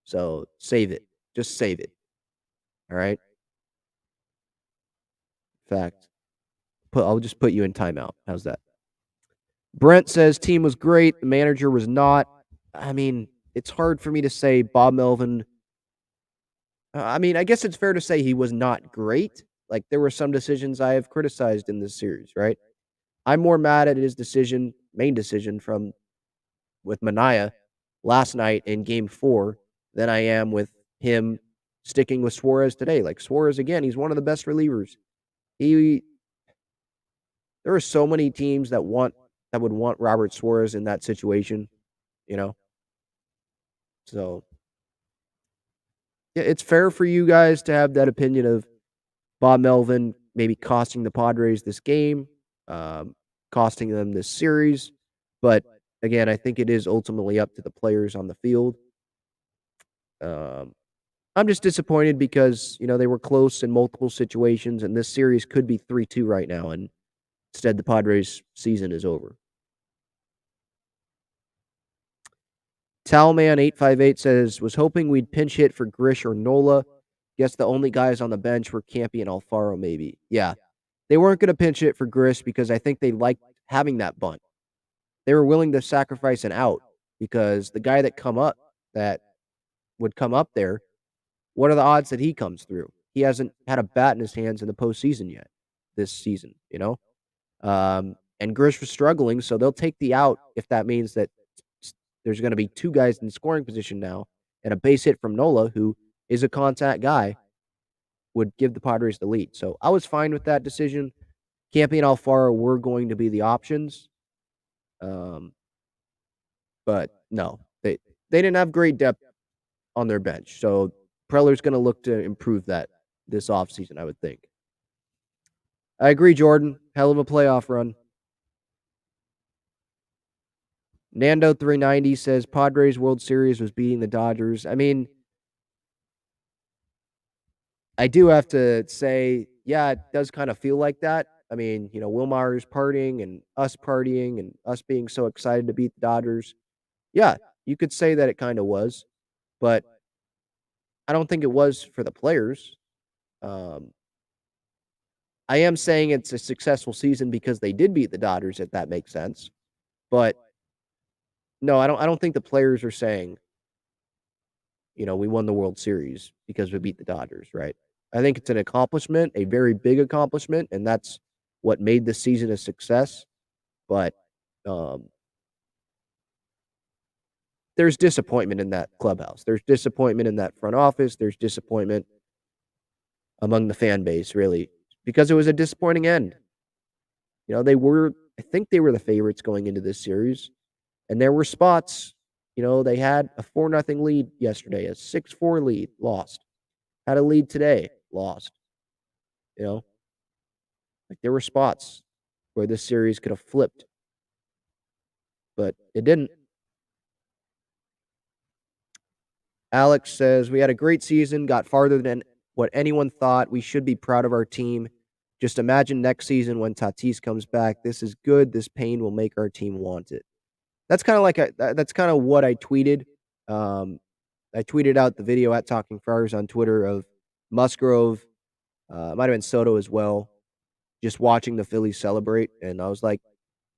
So save it. Just save it. All right? In fact, I'll just put you in timeout. How's that? Brent says team was great. The manager was not. I mean, it's hard for me to say Bob Melvin. I mean, I guess it's fair to say he was not great. Like, there were some decisions I have criticized in this series, right? I'm more mad at his main decision with Manaea last night in game 4 than I am with him sticking with Suarez today. Like, Suarez, again, he's one of the best relievers. There are so many teams that would want Robert Suarez in that situation, So, yeah, it's fair for you guys to have that opinion of Bob Melvin maybe costing the Padres this game, costing them this series. But again, I think it is ultimately up to the players on the field. I'm just disappointed because, they were close in multiple situations, and this series could be 3-2 right now, and instead the Padres' season is over. Talman858 says, was hoping we'd pinch hit for Grish or Nola. Guess the only guys on the bench were Campy and Alfaro, maybe. Yeah. They weren't going to pinch hit for Grish because I think they liked having that bunt. They were willing to sacrifice an out because the guy that would come up there, what are the odds that he comes through? He hasn't had a bat in his hands in the postseason yet this season, and Grish was struggling, so they'll take the out if that means that there's going to be two guys in scoring position now, and a base hit from Nola, who is a contact guy, would give the Padres the lead. So I was fine with that decision. Campy and Alfaro were going to be the options. But no, they didn't have great depth on their bench. So Preller's going to look to improve that this offseason, I would think. I agree, Jordan. Hell of a playoff run. Nando390 says Padres World Series was beating the Dodgers. I mean, I do have to say, yeah, it does kind of feel like that. I mean, Wilmar's partying and us being so excited to beat the Dodgers. Yeah, you could say that it kind of was, but I don't think it was for the players. I am saying it's a successful season because they did beat the Dodgers, if that makes sense. But no, I don't think the players are saying, we won the World Series because we beat the Dodgers, right? I think it's an accomplishment, a very big accomplishment, and that's what made the season a success. But there's disappointment in that clubhouse. There's disappointment in that front office. There's disappointment among the fan base, really, because it was a disappointing end. I think they were the favorites going into this series, and there were spots. They had a 4-0 lead yesterday, a 6-4 lead, lost. Had a lead today, lost. There were spots where this series could have flipped, but it didn't. Alex says, we had a great season, got farther than what anyone thought. We should be proud of our team. Just imagine next season when Tatis comes back. This is good. This pain will make our team want it. That's kind of what I tweeted. I tweeted out the video at Talking Friars on Twitter of Musgrove, might have been Soto as well, just watching the Phillies celebrate. And I was like,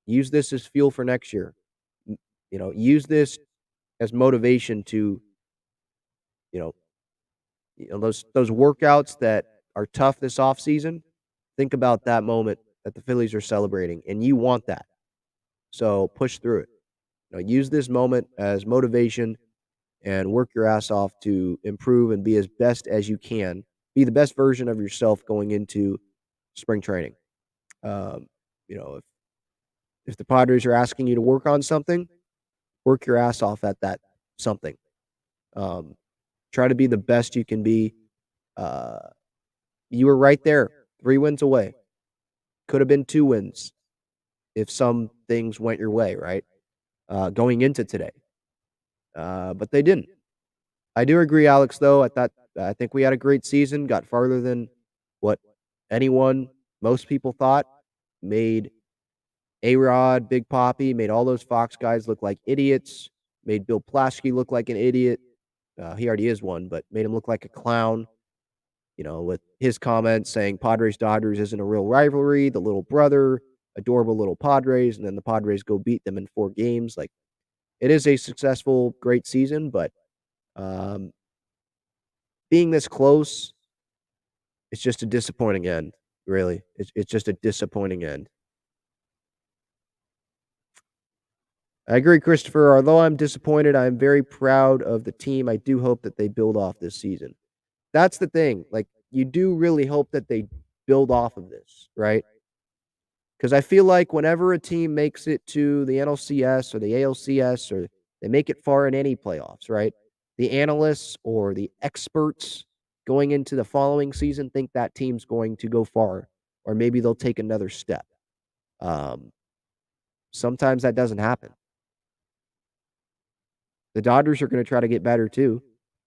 use this as fuel for next year. Use this as motivation to, those workouts that are tough this offseason. Think about that moment that the Phillies are celebrating, and you want that. So push through it. Use this moment as motivation and work your ass off to improve and be as best as you can. Be the best version of yourself going into spring training. If the Padres are asking you to work on something, work your ass off at that something. Try to be the best you can be. You were right there, 3 wins away. Could have been 2 wins if some things went your way, right? Going into today. But they didn't. I do agree, Alex, though. I think we had a great season, got farther than what most people thought. Made A-Rod, Big Papi, made all those Fox guys look like idiots. Made Bill Plaschke look like an idiot. He already is one, but made him look like a clown. With his comments saying Padres-Dodgers isn't a real rivalry, the little brother, adorable little Padres, and then the Padres go beat them in 4 games. Like, it is a successful, great season, but being this close, it's just a disappointing end, really. It's just a disappointing end. I agree, Christopher. Although I'm disappointed, I'm very proud of the team. I do hope that they build off this season. That's the thing. Like, you do really hope that they build off of this, right? Because I feel like whenever a team makes it to the NLCS or the ALCS, or they make it far in any playoffs, right? The analysts or the experts going into the following season think that team's going to go far, or maybe they'll take another step. Sometimes that doesn't happen. The Dodgers are going to try to get better too.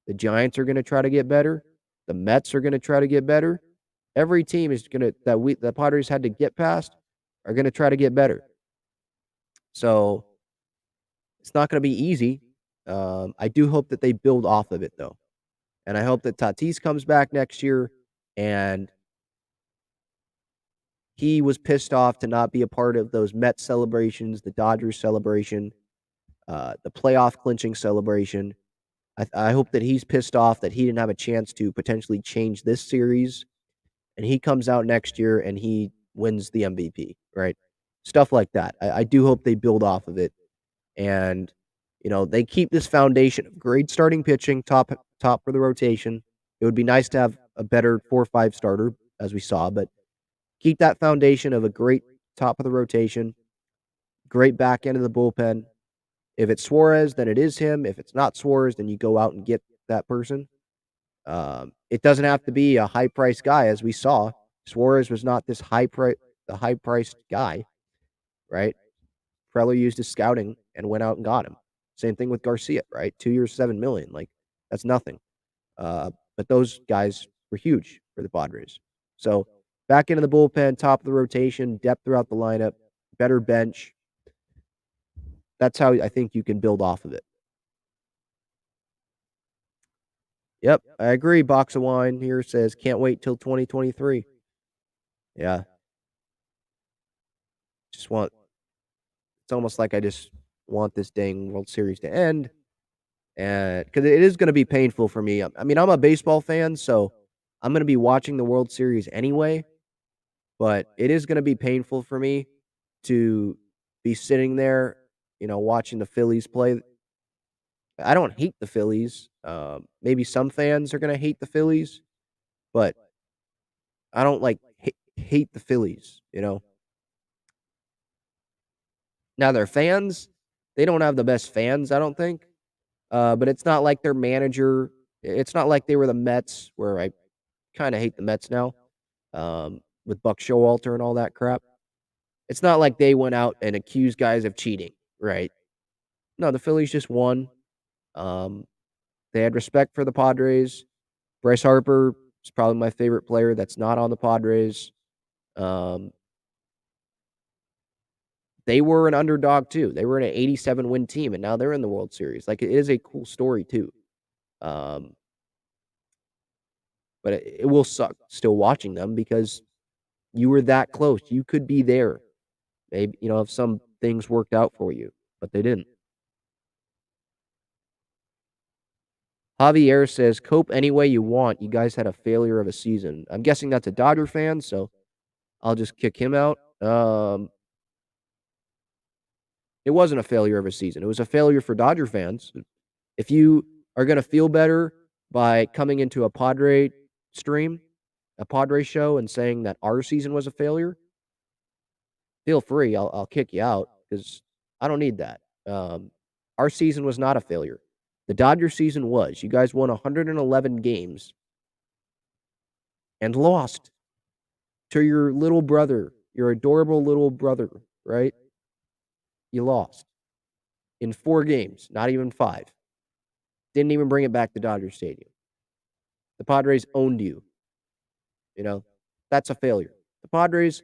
The Giants are going to try to get better. The Mets are going to try to get better. Every team is going to the Padres had to get past are going to try to get better. So it's not going to be easy. I do hope that they build off of it, though. And I hope that Tatis comes back next year and he was pissed off to not be a part of those Mets celebrations, the Dodgers celebration, the playoff clinching celebration. I hope that he's pissed off that he didn't have a chance to potentially change this series and he comes out next year and he wins the MVP, right? Stuff like that. I do hope they build off of it. And, they keep this foundation of great starting pitching, top for the rotation. It would be nice to have a better 4-5 starter, as we saw, but keep that foundation of a great top of the rotation, great back end of the bullpen. If it's Suarez, then it is him. If it's not Suarez, then you go out and get that person. It doesn't have to be a high-priced guy, as we saw. Suarez was not this high-priced guy, right? Preller used his scouting and went out and got him. Same thing with Garcia, right? 2 years, $7 million. Like, that's nothing. But those guys were huge for the Padres. So back into the bullpen, top of the rotation, depth throughout the lineup, better bench. That's how I think you can build off of it. Yep, I agree. Box of Wine here says, can't wait till 2023. Yeah. It's almost like I just want this dang World Series to end. And because it is going to be painful for me. I mean, I'm a baseball fan, so I'm going to be watching the World Series anyway. But it is going to be painful for me to be sitting there, watching the Phillies play. I don't hate the Phillies. Maybe some fans are going to hate the Phillies, but I don't hate the Phillies, Now their fans, they don't have the best fans, I don't think. But it's not like their manager. It's not like they were the Mets, where I kind of hate the Mets now, with Buck Showalter and all that crap. It's not like they went out and accused guys of cheating, right? No, the Phillies just won. They had respect for the Padres. Bryce Harper is probably my favorite player that's not on the Padres. They were an underdog too. They were an 87-win team, and now they're in the World Series. Like, it is a cool story too. But it will suck still watching them because you were that close. You could be there. Maybe, if some things worked out for you, but they didn't. Javier says, cope any way you want. You guys had a failure of a season. I'm guessing that's a Dodger fan, so I'll just kick him out. It wasn't a failure of a season. It was a failure for Dodger fans. If you are going to feel better by coming into a Padre stream, a Padre show, and saying that our season was a failure, feel free. I'll kick you out because I don't need that. Our season was not a failure. The Dodger season was. You guys won 111 games and lost to your little brother, your adorable little brother, right? You lost in 4 games, not even 5. Didn't even bring it back to Dodger Stadium. The Padres owned you. That's a failure. The Padres,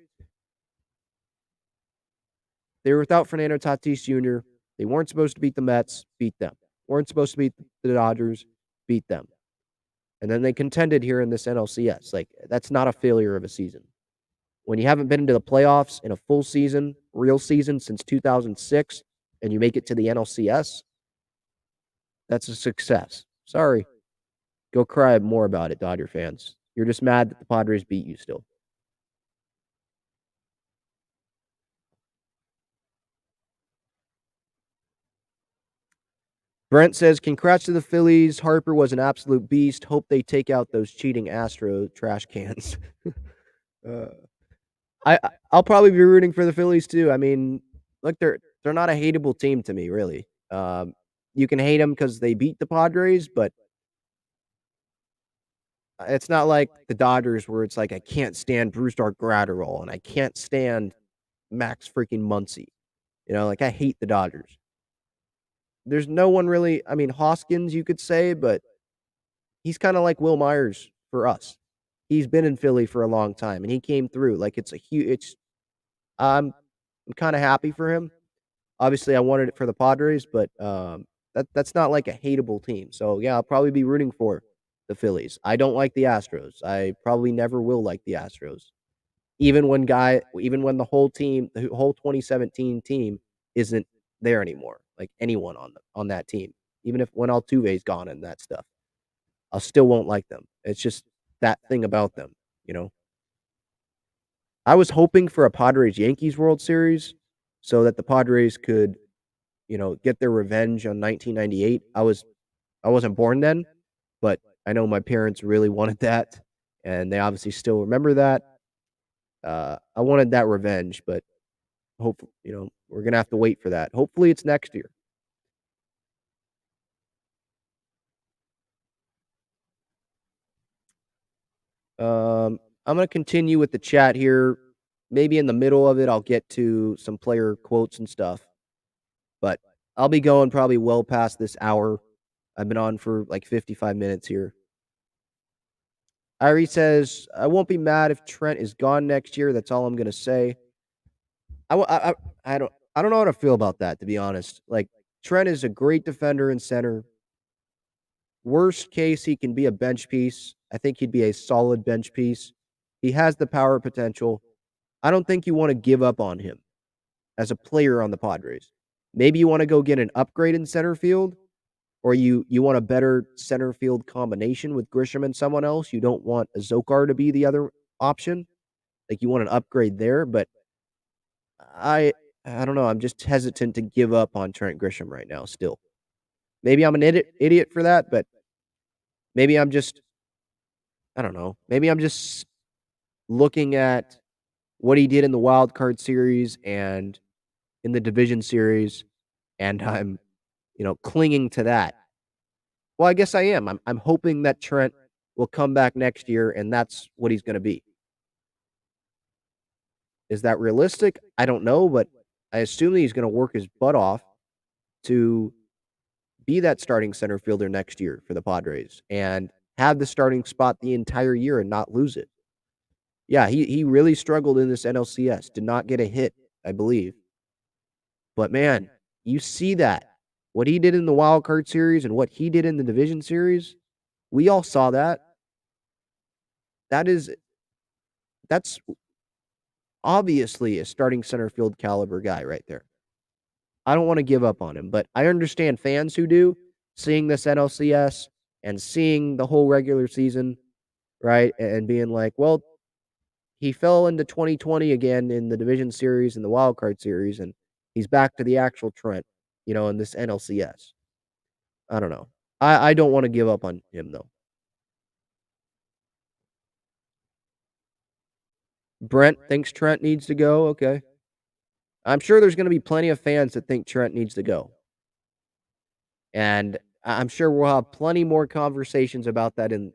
they were without Fernando Tatis Jr. They weren't supposed to beat the Mets, beat them. Weren't supposed to beat the Dodgers, beat them. And then they contended here in this NLCS. Like, that's not a failure of a season. When you haven't been into the playoffs in a full season, real season since 2006, and you make it to the NLCS, that's a success. Sorry. Go cry more about it, Dodger fans. You're just mad that the Padres beat you still. Brent says, congrats to the Phillies. Harper was an absolute beast. Hope they take out those cheating Astro trash cans. I'll probably be rooting for the Phillies too. I mean, look, they're not a hateable team to me, really. You can hate them because they beat the Padres, but it's not like the Dodgers where it's like I can't stand Brusdar Graterol and I can't stand Max freaking Muncy. Like, I hate the Dodgers. There's no one really. I mean, Hoskins, you could say, but he's kind of like Will Myers for us. He's been in Philly for a long time, and he came through. Like, it's a huge. I'm kind of happy for him. Obviously, I wanted it for the Padres, but that's not like a hateable team. So yeah, I'll probably be rooting for the Phillies. I don't like the Astros. I probably never will like the Astros. Even when the whole team, the whole 2017 team isn't there anymore. Like anyone on that team, even if when Altuve's gone and that stuff, I still won't like them. It's just that thing about them, you know. I was hoping for a Padres Yankees World Series so that the Padres could, get their revenge on 1998. I wasn't born then, but I know my parents really wanted that, and they obviously still remember that. I wanted that revenge, but hopefully, we're gonna have to wait for that. Hopefully, it's next year. I'm gonna continue with the chat here. Maybe in the middle of it, I'll get to some player quotes and stuff, but I'll be going probably well past this hour. I've been on for like 55 minutes here. Irie says, I won't be mad if Trent is gone next year. That's all I'm going to say. I don't know how to feel about that, to be honest. Like, Trent is a great defender and center. Worst case, he can be a bench piece. I think he'd be a solid bench piece. He has the power potential. I don't think you want to give up on him as a player on the Padres. Maybe you want to go get an upgrade in center field, or you want a better center field combination with Grisham and someone else. You don't want a Zokar to be the other option. Like, you want an upgrade there, but I I don't know. I'm just hesitant to give up on Trent Grisham right now still. Maybe I'm an idiot for that, but maybe I'm just I don't know. Maybe I'm just looking at what he did in the wild card series and in the division series, and I'm, clinging to that. Well, I guess I am. I'm hoping that Trent will come back next year and that's what he's going to be. Is that realistic? I don't know, but I assume that he's going to work his butt off to be that starting center fielder next year for the Padres and have the starting spot the entire year and not lose it. Yeah, he really struggled in this NLCS, did not get a hit, I believe. But man, you see that. What he did in the wild card series and what he did in the division series, we all saw that. That's obviously a starting center field caliber guy right there. I don't want to give up on him, but I understand fans who do, seeing this NLCS and seeing the whole regular season, right? And being like, well, he fell into 2020 again in the division series and the wild card series, and he's back to the actual Trent, in this NLCS. I don't know. I don't want to give up on him, though. Brent thinks Trent needs to go. Okay. I'm sure there's going to be plenty of fans that think Trent needs to go. And I'm sure we'll have plenty more conversations about that in,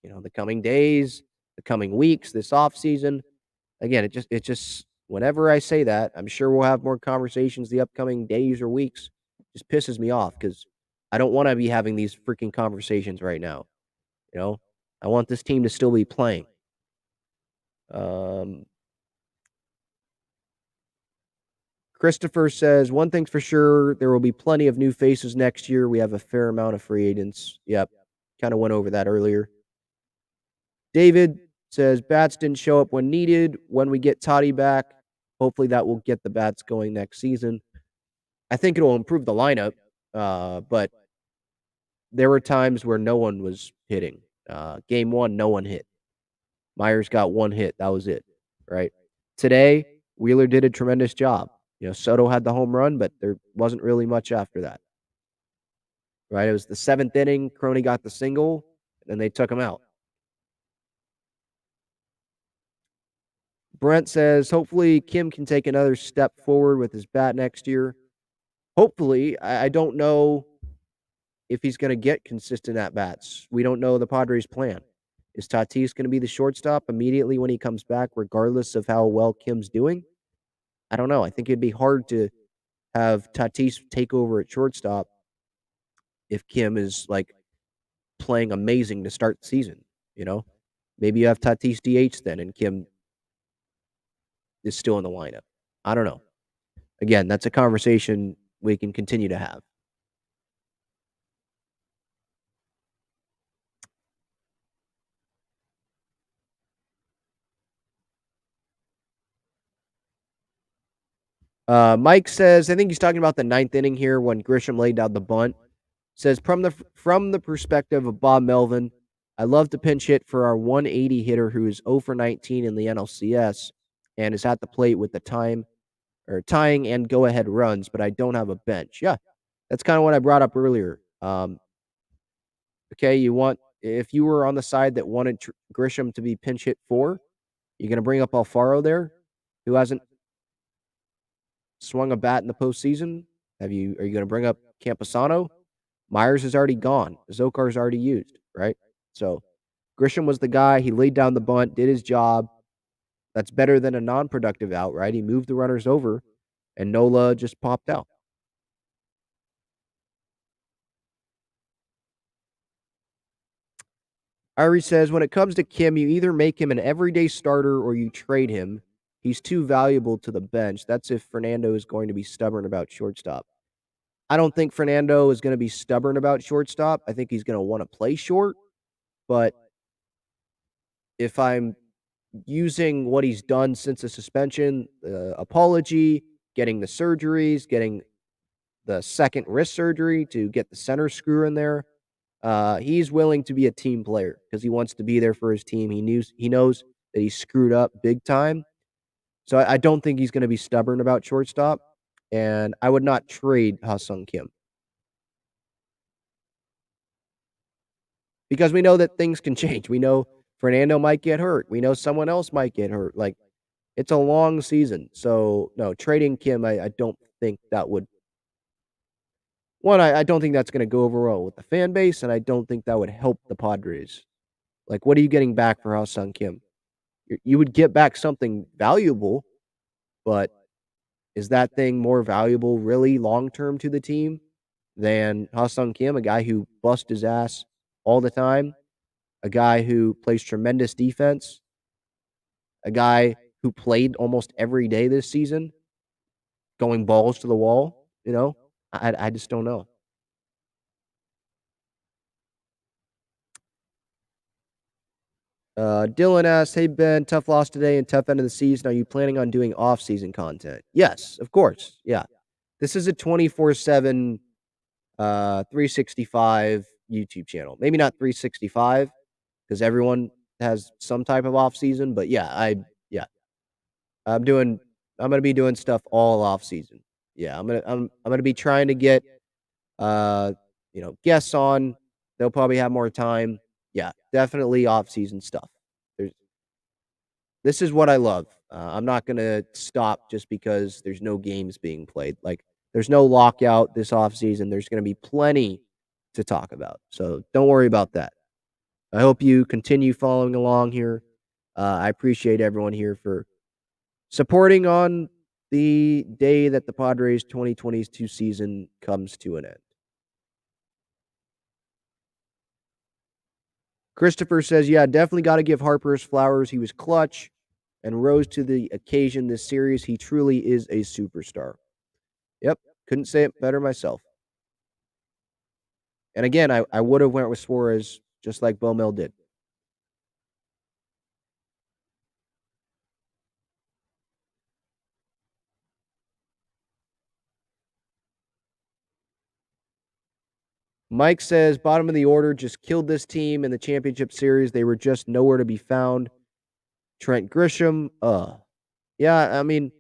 the coming days, the coming weeks, this offseason. Again, it just whenever I say that, I'm sure we'll have more conversations the upcoming days or weeks. It just pisses me off because I don't want to be having these freaking conversations right now. I want this team to still be playing. Christopher says, one thing's for sure, there will be plenty of new faces next year. We have a fair amount of free agents. Yep. Kind of went over that earlier. David says, bats didn't show up when needed. When we get Toddy back, hopefully that will get the bats going next season. I think it'll improve the lineup, but there were times where no one was hitting. Game 1, no one hit. Myers got one hit. That was it, right? Today, Wheeler did a tremendous job. Soto had the home run, but there wasn't really much after that. Right? It was the 7th inning. Crony got the single, and then they took him out. Brent says, hopefully Kim can take another step forward with his bat next year. Hopefully. I don't know if he's going to get consistent at-bats. We don't know the Padres' plan. Is Tatis going to be the shortstop immediately when he comes back, regardless of how well Kim's doing? I don't know. I think it'd be hard to have Tatis take over at shortstop if Kim is, playing amazing to start the season, you know? Maybe you have Tatis DH then and Kim is still in the lineup. I don't know. Again, that's a conversation we can continue to have. Mike says, I think he's talking about the ninth inning here when Grisham laid down the bunt. Says from the perspective of Bob Melvin, I love to pinch hit for our 180 hitter who is 0 for 19 in the NLCS and is at the plate with the tying and go ahead runs, but I don't have a bench. Yeah, that's kind of what I brought up earlier. Okay, if you were on the side that wanted Grisham to be pinch hit for, you're going to bring up Alfaro there, who hasn't swung a bat in the postseason. Are you going to bring up Camposano? Myers is already gone. Zokar's already used, right? So Grisham was the guy. He laid down the bunt, did his job. That's better than a non-productive out, right? He moved the runners over, and Nola just popped out. Irie says, when it comes to Kim, you either make him an everyday starter or you trade him. He's too valuable to the bench. That's if Fernando is going to be stubborn about shortstop. I don't think Fernando is going to be stubborn about shortstop. I think he's going to want to play short. But if I'm using what he's done since the suspension, the apology, getting the surgeries, getting the second wrist surgery to get the center screw in there, he's willing to be a team player because he wants to be there for his team. He knows that he's screwed up big time. So I don't think he's going to be stubborn about shortstop, and I would not trade Ha-Sung Kim because we know that things can change. We know Fernando might get hurt. We know someone else might get hurt. Like, it's a long season. So, no, trading Kim, I don't think that would. One, I don't think that's going to go over well with the fan base, and I don't think that would help the Padres. Like, what are you getting back for Ha-Sung Kim? You would get back something valuable, but is that thing more valuable really long-term to the team than Ha-Sung Kim, a guy who busts his ass all the time, a guy who plays tremendous defense, a guy who played almost every day this season, going balls to the wall, you know? I just don't know. Dylan asks, hey, Ben, tough loss today and tough end of the season. Are you planning on doing off-season content? Yes, of course. Yeah. This is a 24/7, 365 YouTube channel. Maybe not 365 because everyone has some type of off-season, but yeah, I'm gonna be doing stuff all off-season. Yeah, I'm gonna be trying to get uh, guests on. They'll probably have more time. Yeah, definitely off-season stuff. This is what I love. I'm not going to stop just because there's no games being played. Like, there's no lockout this offseason. There's going to be plenty to talk about. So don't worry about that. I hope you continue following along here. I appreciate everyone here for supporting on the day that the Padres 2022 season comes to an end. Christopher says, yeah, definitely got to give Harper his flowers. He was clutch and rose to the occasion this series. He truly is a superstar. Yep, couldn't say it better myself. And again, I would have went with Suarez just like Bomel did. Mike says, bottom of the order, just killed this team in the championship series. They were just nowhere to be found. Trent Grisham, yeah, I mean,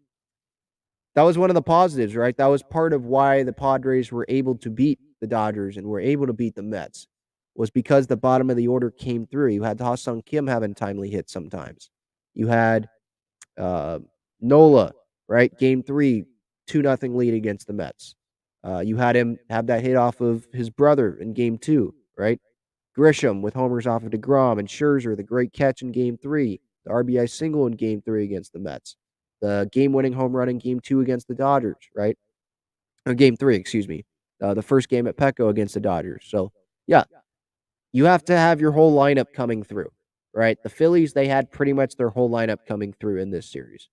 that was one of the positives, right? That was part of why the Padres were able to beat the Dodgers and were able to beat the Mets, was because the bottom of the order came through. You had Ha-Sung Kim having timely hits sometimes. You had Nola, right? Game 3, 2-0 lead against the Mets. You had him have that hit off of his brother in Game 2, right? Grisham with homers off of DeGrom and Scherzer, the great catch in Game 3, the RBI single in Game 3 against the Mets, the game-winning home run in Game 2 against the Dodgers, right? Or Game 3, excuse me. The first game at Petco against the Dodgers. So, yeah, you have to have your whole lineup coming through, right? The Phillies, they had pretty much their whole lineup coming through in this series.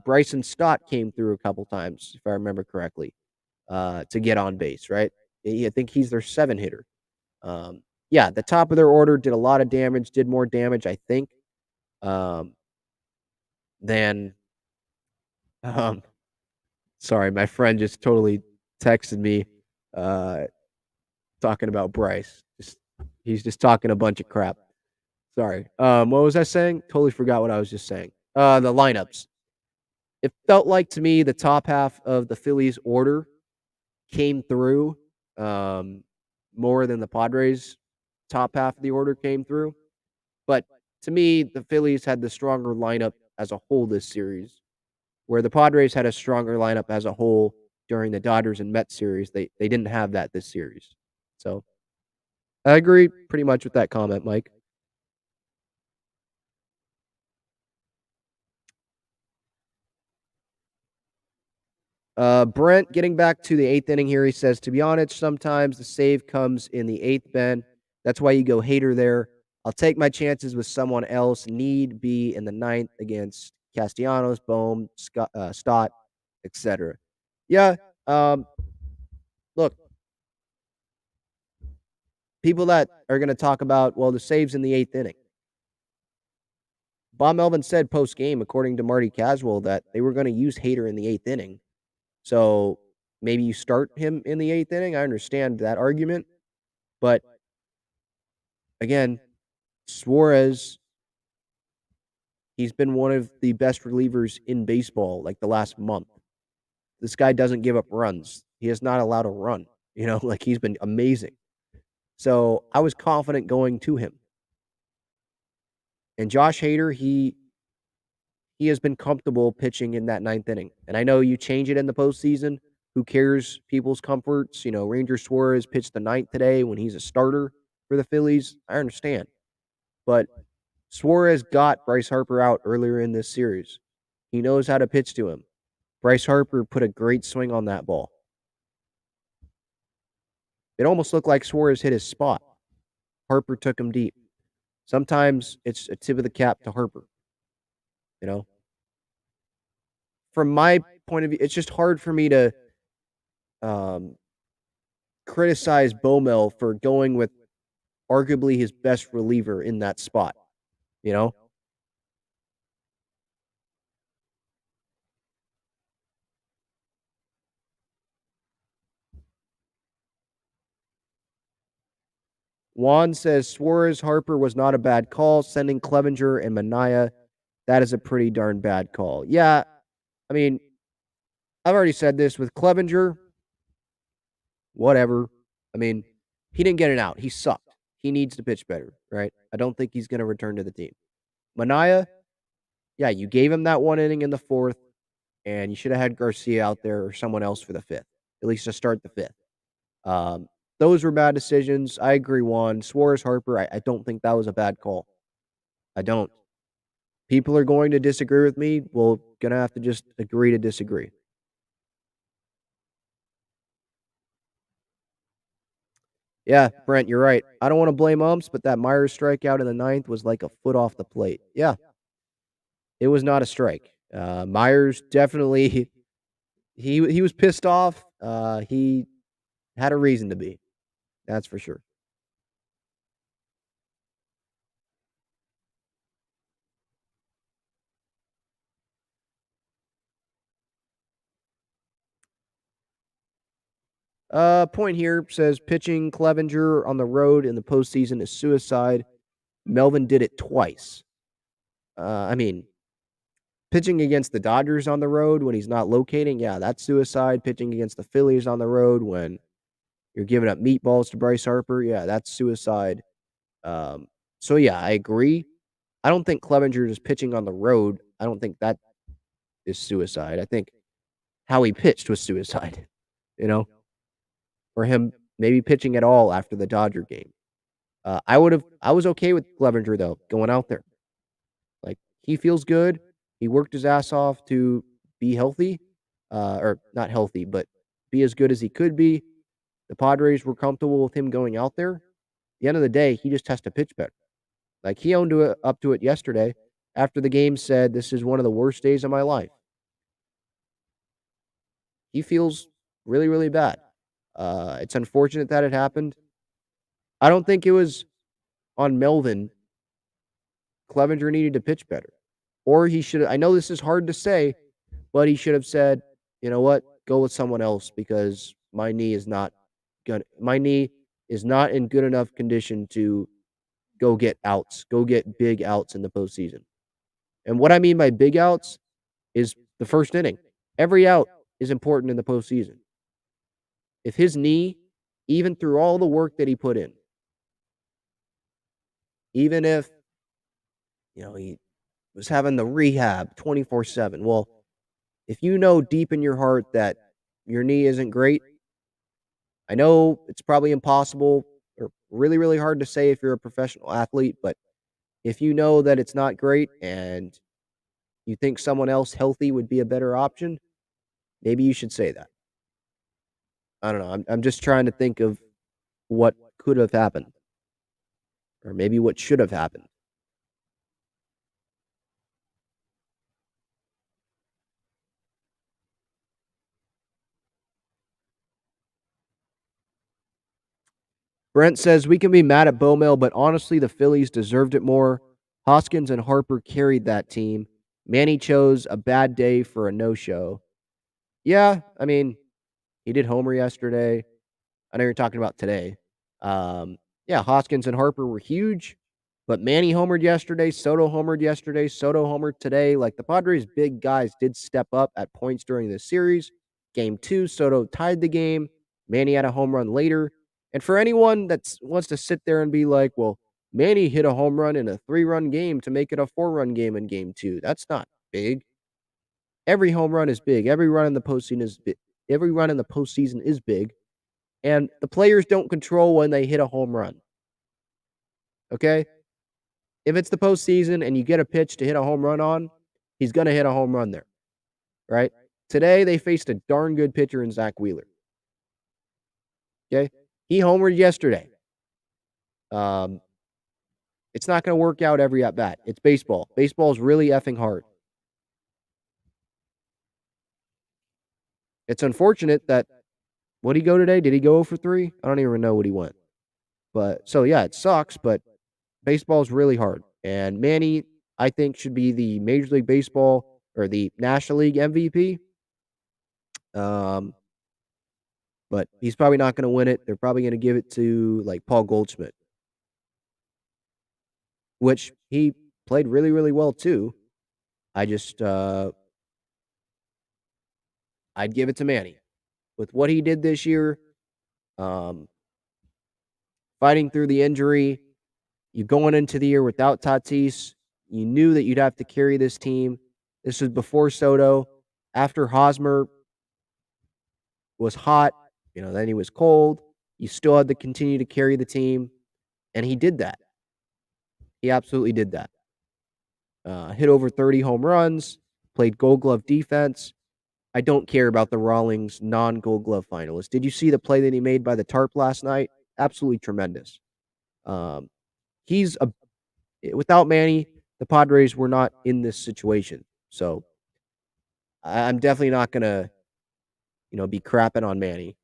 Bryson Stott came through a couple times, if I remember correctly, to get on base, right? I think he's their 7-hitter. Yeah, the top of their order did a lot of damage, did more damage, I think, than sorry, my friend just totally texted me talking about Bryce. He's just talking a bunch of crap. Sorry. What was I saying? Totally forgot what I was just saying. The lineups. It felt like to me the top half of the Phillies order came through more than the Padres top half of the order came through. But to me, the Phillies had the stronger lineup as a whole this series, where the Padres had a stronger lineup as a whole during the Dodgers and Mets series. They didn't have that this series. So I agree pretty much with that comment, Mike. Brent, getting back to the 8th inning here, he says, to be honest, sometimes the save comes in the 8th, Ben. That's why you go hater there. I'll take my chances with someone else. Need be in the 9th against Castellanos, Bohm, Stott, etc. Yeah. Look, people that are going to talk about, well, the saves in the 8th inning. Bob Melvin said post-game, according to Marty Caswell, that they were going to use Hader in the 8th inning. So maybe you start him in the 8th inning. I understand that argument. But again, Suarez, he's been one of the best relievers in baseball like the last month. This guy doesn't give up runs. He is not allowed to run. Like he's been amazing. So I was confident going to him. And Josh Hader, he has been comfortable pitching in that 9th inning. And I know you change it in the postseason. Who cares people's comforts? Ranger Suarez pitched the 9th today when he's a starter for the Phillies. I understand. But Suarez got Bryce Harper out earlier in this series. He knows how to pitch to him. Bryce Harper put a great swing on that ball. It almost looked like Suarez hit his spot. Harper took him deep. Sometimes it's a tip of the cap to Harper. From my point of view, it's just hard for me to criticize Bomel for going with arguably his best reliever in that spot. Juan says Suarez Harper was not a bad call. Sending Clevenger and Manaea, that is a pretty darn bad call. Yeah, I mean, I've already said this with Clevenger. Whatever. I mean, he didn't get it out. He sucked. He needs to pitch better, right? I don't think he's going to return to the team. Manaea, yeah, you gave him that 1 inning in the 4th, and you should have had Garcia out there or someone else for the 5th, at least to start the 5th. Those were bad decisions. I agree, Juan. Suarez Harper, I don't think that was a bad call. I don't. People are going to disagree with me. We're going to have to just agree to disagree. Yeah, Brent, you're right. I don't want to blame umps, but that Myers strikeout in the 9th was like a foot off the plate. Yeah, it was not a strike. Myers definitely, he was pissed off. He had a reason to be. That's for sure. Point here says pitching Clevenger on the road in the postseason is suicide. Melvin did it twice. I mean, pitching against the Dodgers on the road when he's not locating, yeah, that's suicide. Pitching against the Phillies on the road when you're giving up meatballs to Bryce Harper, yeah, that's suicide. So yeah, I agree. I don't think Clevenger is pitching on the road. I don't think that is suicide. I think how he pitched was suicide, or him maybe pitching at all after the Dodger game. I was okay with Clevenger though going out there. Like he feels good. He worked his ass off to be healthy, or not healthy, but be as good as he could be. The Padres were comfortable with him going out there. the end of the day, he just has to pitch better. Like, he owned up to it yesterday after the game, said, "This is one of the worst days of my life." He feels really, really bad. It's unfortunate that it happened. I don't think it was on Melvin. Clevenger needed to pitch better. Or he should have, I know this is hard to say, but he should have said, "You know what? Go with someone else because my knee is not good. My knee is not in good enough condition to go get outs, go get big outs in the postseason." And what I mean by big outs is the first inning. Every out is important in the postseason. If his knee, even through all the work that he put in, even if, he was having the rehab 24/7, well, if you know deep in your heart that your knee isn't great, I know it's probably impossible or really, really hard to say if you're a professional athlete, but if you know that it's not great and you think someone else healthy would be a better option, maybe you should say that. I don't know. I'm just trying to think of what could have happened or maybe what should have happened. Brent says we can be mad at Bowmel, but honestly, the Phillies deserved it more. Hoskins and Harper carried that team. Manny chose a bad day for a no-show. Yeah, I mean, he did homer yesterday. I know you're talking about today. Um, yeah, Hoskins and Harper were huge, but Manny homered yesterday. Soto homered yesterday. Soto homered today. Like, the Padres' big guys did step up at points during this series. Game 2, Soto tied the game. Manny had a home run later. And for anyone that wants to sit there and be like, well, Manny hit a home run in a 3-run game to make it a 4-run game in Game 2. That's not big. Every home run is big. Every run in the postseason is big. Every run in the postseason is big. And the players don't control when they hit a home run. Okay? If it's the postseason and you get a pitch to hit a home run on, he's going to hit a home run there. Right? Today, they faced a darn good pitcher in Zach Wheeler. Okay? He homered yesterday. It's not going to work out every at bat. It's baseball. Baseball is really effing hard. It's unfortunate that, what did he go today? Did he go 0 for 3? I don't even know what he went. But so yeah, it sucks, but baseball is really hard. And Manny, I think, should be the Major League Baseball or the National League MVP. But he's probably not going to win it. They're probably going to give it to like Paul Goldschmidt, which he played really, really well too. I just, I'd give it to Manny with what he did this year. Fighting through the injury, you going into the year without Tatis. You knew that you'd have to carry this team. This was before Soto. After Hosmer was hot, then he was cold. You still had to continue to carry the team, and he did that. He absolutely did that. Hit over 30 home runs, played Gold Glove defense. I don't care about the Rawlings non-Gold Glove finalist. Did you see the play that he made by the tarp last night? Absolutely tremendous. Without Manny, the Padres were not in this situation. So I'm definitely not going to, be crapping on Manny.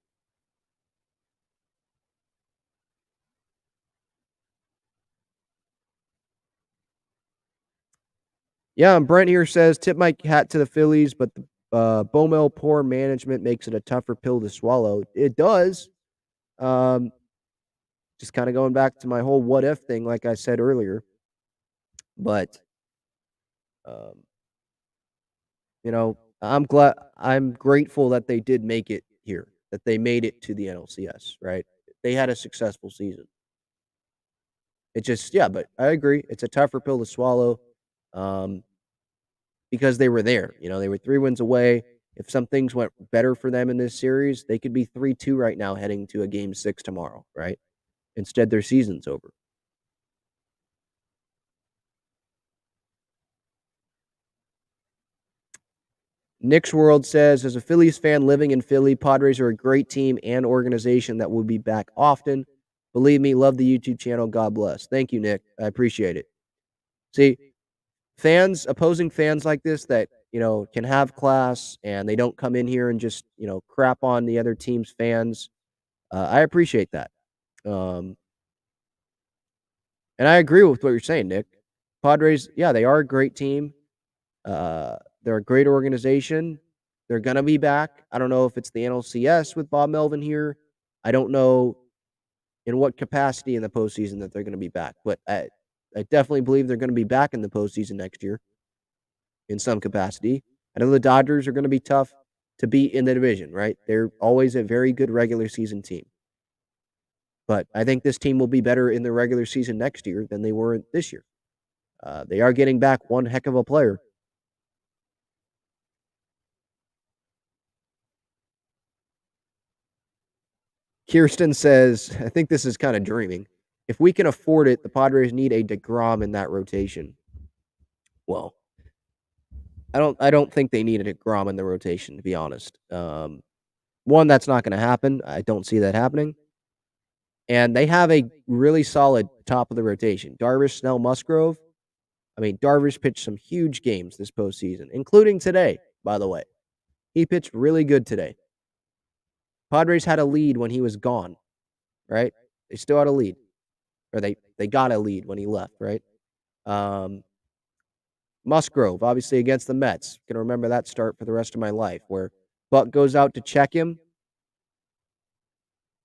Yeah, and Brent here says, tip my hat to the Phillies, but the Bowmel poor management makes it a tougher pill to swallow. It does. Just kind of going back to my whole what if thing, like I said earlier. But, I'm grateful that they did make it here, that they made it to the NLCS, right? They had a successful season. It just, yeah, but I agree. It's a tougher pill to swallow because they were there. They were 3 wins away. If some things went better for them in this series, they could be 3-2 right now heading to a Game 6 tomorrow, right? Instead, their season's over. Nick's World says, as a Phillies fan living in Philly, Padres are a great team and organization that will be back often. Believe me, love the YouTube channel. God bless. Thank you, Nick. I appreciate it. See, opposing fans like this that, can have class and they don't come in here and just, crap on the other team's fans. I appreciate that. And I agree with what you're saying, Nick. Padres, yeah, they are a great team. They're a great organization. They're going to be back. I don't know if it's the NLCS with Bob Melvin here. I don't know in what capacity in the postseason that they're going to be back. But I definitely believe they're going to be back in the postseason next year in some capacity. I know the Dodgers are going to be tough to beat in the division, right? They're always a very good regular season team. But I think this team will be better in the regular season next year than they were this year. They are getting back one heck of a player. Kirsten says, I think this is kind of dreaming. If we can afford it, the Padres need a DeGrom in that rotation. Well, I don't think they need a DeGrom in the rotation, to be honest. One, that's not going to happen. I don't see that happening. And they have a really solid top of the rotation. Darvish, Snell, Musgrove. I mean, Darvish pitched some huge games this postseason, including today, by the way. He pitched really good today. Padres had a lead when he was gone, right? They still had a lead. Or they got a lead when he left, right? Musgrove, obviously against the Mets. Going to remember that start for the rest of my life, where Buck goes out to check him.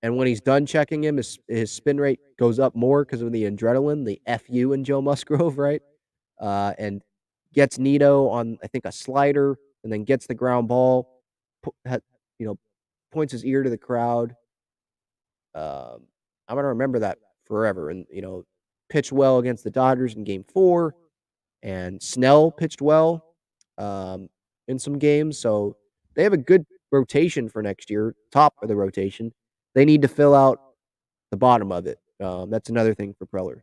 And when he's done checking him, his spin rate goes up more because of the adrenaline, the FU in Joe Musgrove, right? And gets Nito on, I think, a slider, and then gets the ground ball, points his ear to the crowd. I'm going to remember that forever. And, pitched well against the Dodgers in Game 4. And Snell pitched well in some games. So they have a good rotation for next year, top of the rotation. They need to fill out the bottom of it. That's another thing for Preller.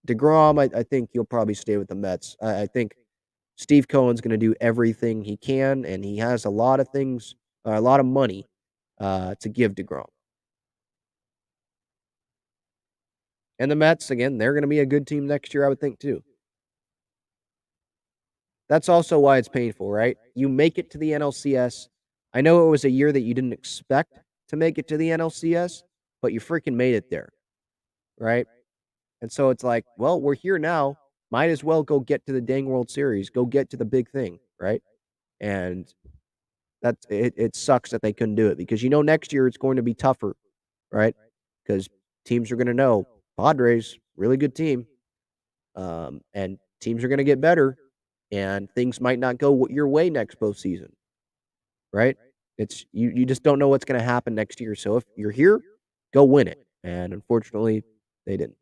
DeGrom, I think he'll probably stay with the Mets. I think Steve Cohen's going to do everything he can, and he has a lot of things, a lot of money to give DeGrom. And the Mets, again, they're going to be a good team next year, I would think, too. That's also why it's painful, right? You make it to the NLCS. I know it was a year that you didn't expect to make it to the NLCS, but you freaking made it there, right? And so it's like, well, we're here now. Might as well go get to the dang World Series. Go get to the big thing, right? And that's it. It sucks that they couldn't do it because next year it's going to be tougher, right? Because teams are going to know Padres, really good team, and teams are going to get better, and things might not go your way next postseason, right? It's you just don't know what's going to happen next year. So if you're here, go win it. And unfortunately, they didn't.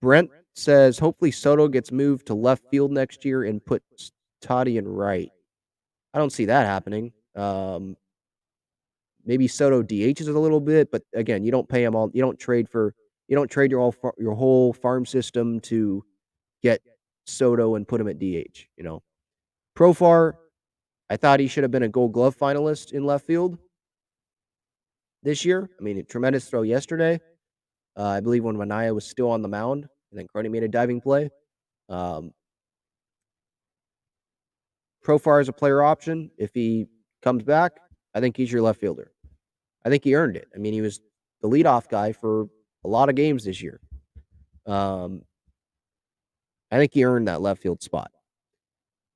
Brent says, hopefully Soto gets moved to left field next year and puts Toddy in right. I don't see that happening. Maybe Soto DHs a little bit, but again, you don't pay him all. You don't trade your whole farm system to get Soto and put him at DH. Profar, I thought he should have been a Gold Glove finalist in left field this year. I mean, a tremendous throw yesterday. I believe when Manaea was still on the mound, and then Crony made a diving play. Profar is a player option. If he comes back, I think he's your left fielder. I think he earned it. I mean, he was the leadoff guy for a lot of games this year. I think he earned that left field spot.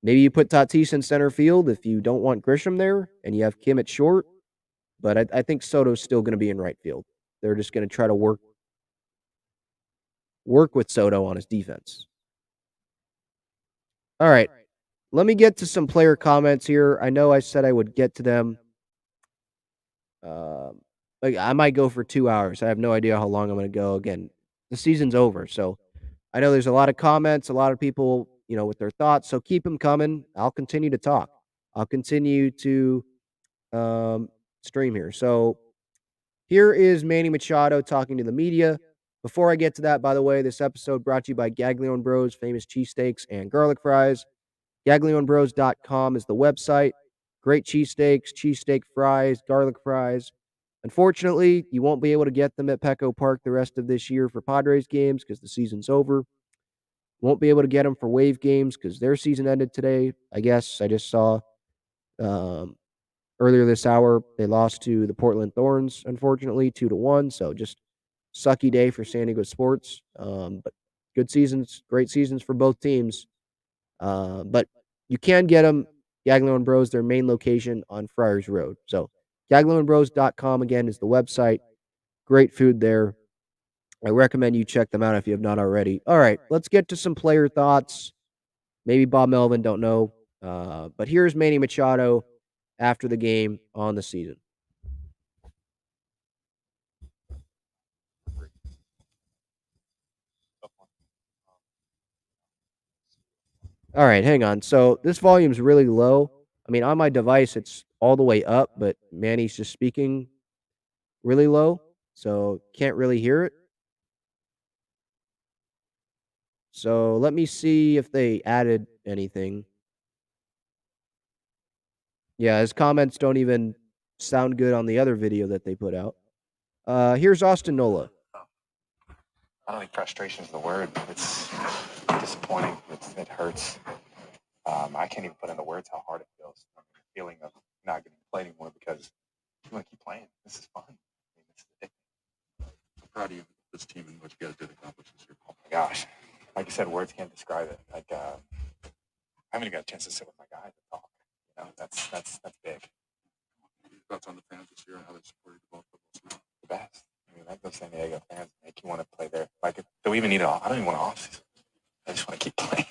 Maybe you put Tatis in center field if you don't want Grisham there and you have Kim at short. But I think Soto's still going to be in right field. They're just going to try to work with Soto on his defense. All right. Let me get to some player comments here. I know I said I would get to them. I might go for 2 hours. I have no idea how long I'm going to go. Again, the season's over, so I know there's a lot of comments, a lot of people, with their thoughts. So keep them coming. I'll continue to talk. I'll continue to stream here. So here is Manny Machado talking to the media. Before I get to that, by the way, this episode brought to you by Gaglione Bros, famous cheesesteaks and garlic fries. GaglioneBros.com is the website. Great cheesesteaks, cheesesteak fries, garlic fries. Unfortunately, you won't be able to get them at Petco Park the rest of this year for Padres games because the season's over. Won't be able to get them for Wave games because their season ended today. I guess I just saw earlier this hour they lost to the Portland Thorns, unfortunately, 2-1. So just sucky day for San Diego sports. But good seasons, great seasons for both teams. But you can get them, Gaglione Bros, their main location on Friars Road. So GaglioneBros.com, again, is the website. Great food there. I recommend you check them out if you have not already. All right, let's get to some player thoughts. Maybe Bob Melvin, don't know. But here's Manny Machado after the game on the season. All right, hang on. So this volume's really low. I mean, on my device, it's all the way up, but Manny's just speaking really low, so can't really hear it. So let me see if they added anything. Yeah, his comments don't even sound good on the other video that they put out. Here's Austin Nola. I don't think frustration is the word. It's disappointing. It hurts. I can't even put into words how hard it feels. The feeling of not getting played anymore because you want to keep playing. This is fun. I mean, it's addicting. I'm proud of you, this team, and what you guys did accomplish this year. Oh my gosh. Like you said, words can't describe it. Like I haven't even got a chance to sit with my guys and talk. You know, that's big. Your thoughts on the fans this year and how they supported the ball football season? The best. I mean, like those San Diego fans make you want to play there. Like, do we even need I don't even want to offseason. I just want to keep playing.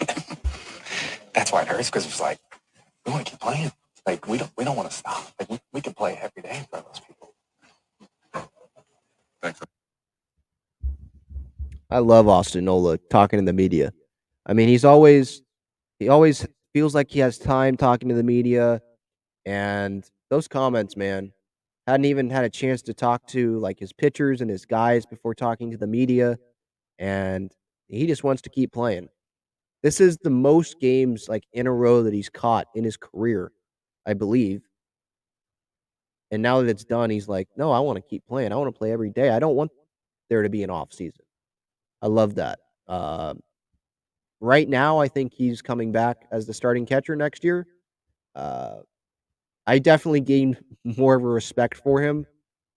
That's why it hurts, because it's like we want to keep playing. Like we don't want to stop. Like we can play every day in front of those people. Thanks. I love Austin Nola talking to the media. I mean, he always feels like he has time talking to the media, and those comments, man, hadn't even had a chance to talk to like his pitchers and his guys before talking to the media, and he just wants to keep playing. This is the most games like in a row that he's caught in his career, I believe. And now that it's done, he's like, no, I want to keep playing. I want to play every day. I don't want there to be an off season. I love that. Right now, I think he's coming back as the starting catcher next year. I definitely gained more of a respect for him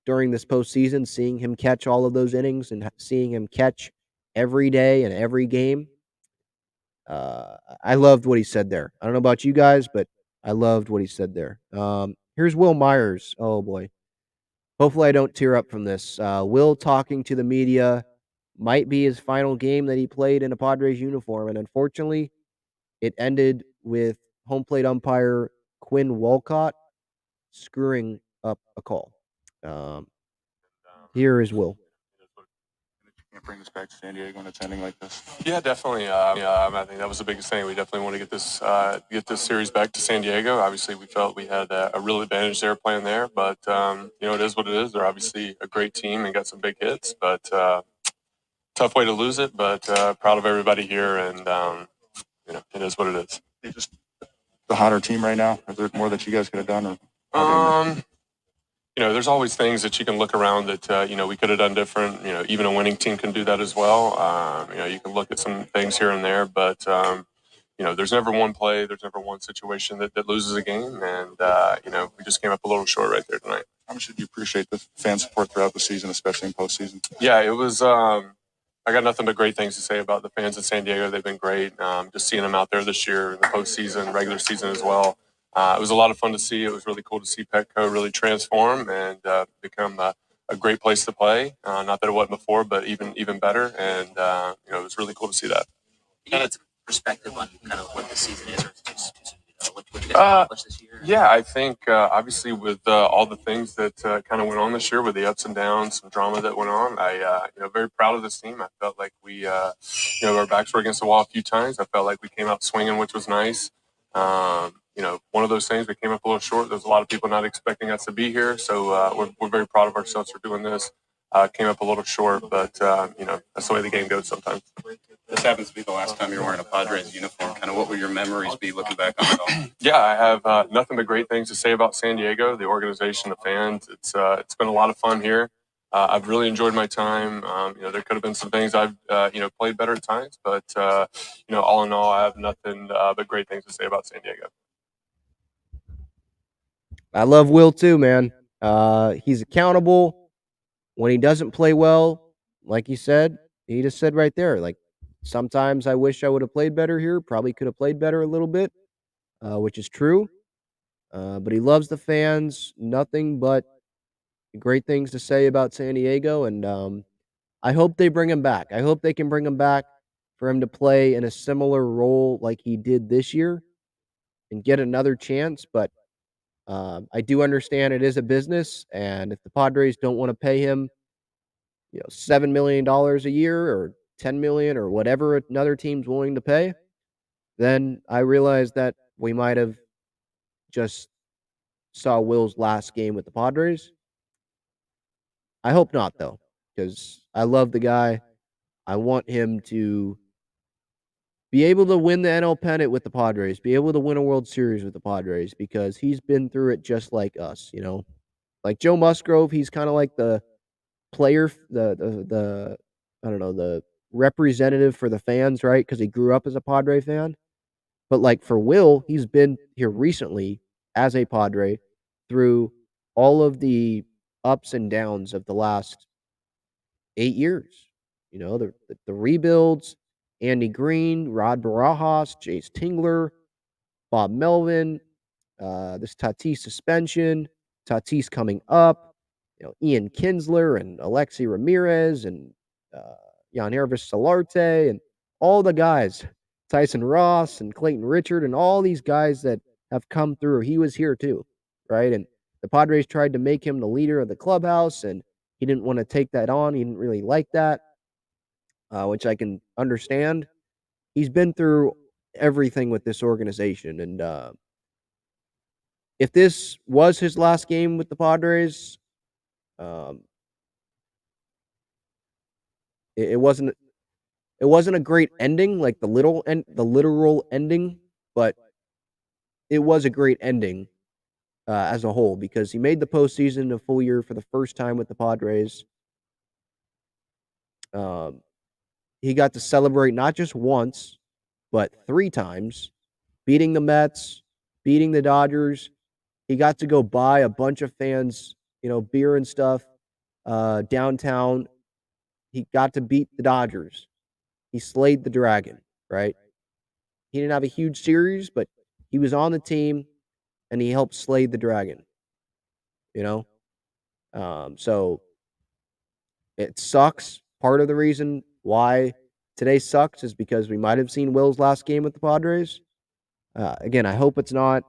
during this postseason, seeing him catch all of those innings and seeing him catch every day and every game. I loved what he said there. I don't know about you guys, but I loved what he said there. Here's Will Myers. Oh, boy. Hopefully I don't tear up from this. Will talking to the media might be his final game that he played in a Padres uniform, and unfortunately, it ended with home plate umpire Quinn Walcott screwing up a call. Here is Will. Can't bring this back to San Diego when it's ending like this. Yeah, definitely. I think that was the biggest thing. We definitely want to get this series back to San Diego. Obviously, we felt we had a real advantage there playing there, but it is what it is. They're obviously a great team and got some big hits, but tough way to lose it. But proud of everybody here, and it is what it is. They just the hotter team right now. Is there more that you guys could have done? Or there's always things that you can look around that, we could have done different. Even a winning team can do that as well. You can look at some things here and there, but, there's never one play, there's never one situation that loses a game. And, we just came up a little short right there tonight. how much did you appreciate the fan support throughout the season, especially in postseason? Yeah, it was, I got nothing but great things to say about the fans in San Diego. They've been great. Just seeing them out there this year in the postseason, regular season as well. It was a lot of fun to see. It was really cool to see Petco really transform and become a great place to play. Not that it wasn't before, but even better. And it was really cool to see that. Can you get some perspective on kind of what the season is, or it's just what you guys accomplished this year? Yeah, I think obviously with all the things that kind of went on this year, with the ups and downs, some drama that went on, I very proud of this team. I felt like we our backs were against the wall a few times. I felt like we came out swinging, which was nice. One of those things, we came up a little short. There's a lot of people not expecting us to be here, so we're very proud of ourselves for doing this. Came up a little short, but that's the way the game goes sometimes. This happens to be the last time you're wearing a Padres uniform. Kind of what will your memories be looking back on it all? Yeah, I have nothing but great things to say about San Diego, the organization, the fans. It's been a lot of fun here. I've really enjoyed my time. There could have been some things I've played better at times, but all in all, I have nothing but great things to say about San Diego. I love Will too, man. He's accountable when he doesn't play well. Like he said, he just said right there, like sometimes I wish I would have played better here. Probably could have played better a little bit, which is true. But he loves the fans. Nothing but great things to say about San Diego, and I hope they bring him back. I hope they can bring him back for him to play in a similar role like he did this year and get another chance. But I do understand it is a business, and if the Padres don't want to pay him, $7 million a year or $10 million or whatever another team's willing to pay, then I realize that we might have just saw Will's last game with the Padres. I hope not, though, because I love the guy. I want him to be able to win the NL pennant with the Padres, be able to win a World Series with the Padres, because he's been through it just like us, Like Joe Musgrove, he's kind of like the player, the I don't know, the representative for the fans, right? Because he grew up as a Padre fan. But like for Will, he's been here recently as a Padre through all of the ups and downs of the last 8 years. The rebuilds, Andy Green, Rod Barajas, Jace Tingler, Bob Melvin, this Tatis suspension, Tatis coming up, Ian Kinsler and Alexi Ramirez and Yannervis Solarte and all the guys, Tyson Ross and Clayton Richard and all these guys that have come through. He was here too, right? And the Padres tried to make him the leader of the clubhouse, and he didn't want to take that on. He didn't really like that, which I can understand. He's been through everything with this organization, and if this was his last game with the Padres, it wasn't a great ending, like the literal ending, but it was a great ending as a whole, because he made the postseason a full year for the first time with the Padres. He got to celebrate not just once, but 3 times, beating the Mets, beating the Dodgers. He got to go buy a bunch of fans, beer and stuff downtown. He got to beat the Dodgers. He slayed the dragon, right? He didn't have a huge series, but he was on the team and he helped slay the dragon. So it sucks. Part of the reason why today sucks is because we might have seen Will's last game with the Padres. Again, I hope it's not,